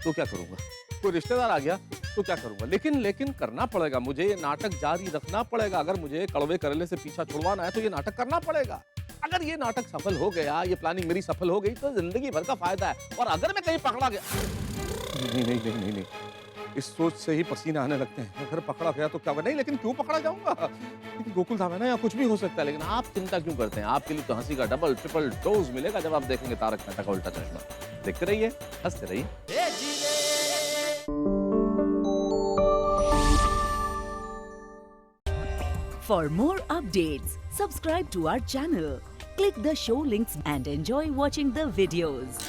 तो क्या करूंगा, कोई रिश्तेदार आ गया तो क्या करूंगा। लेकिन करना पड़ेगा, मुझे ये नाटक जारी रखना पड़ेगा। अगर मुझे कड़वे करेले से पीछा छुड़वाना है तो ये नाटक करना पड़ेगा। अगर ये नाटक सफल हो गया, ये प्लानिंग मेरी सफल हो गई, तो जिंदगी भर का फायदा है। और अगर मैं कहीं पकड़ा गया, नहीं, इस सोच से ही पसीने आने लगते हैं। अगर पकड़ा गया तो क्या होगा? नहीं, लेकिन क्यों पकड़ा जाऊंगा? लेकिन गोकुल धाम है ना, यहाँ कुछ भी हो सकता है। लेकिन आप चिंता क्यों करते हैं? आपके लिए तो हंसी का डबल ट्रिपल डोज मिलेगा जब आप देखेंगे तारक मेहता का उल्टा चश्मा। देखते रहिए, हंसते रहिए। For more updates, subscribe to our channel, click the show links and enjoy watching the videos.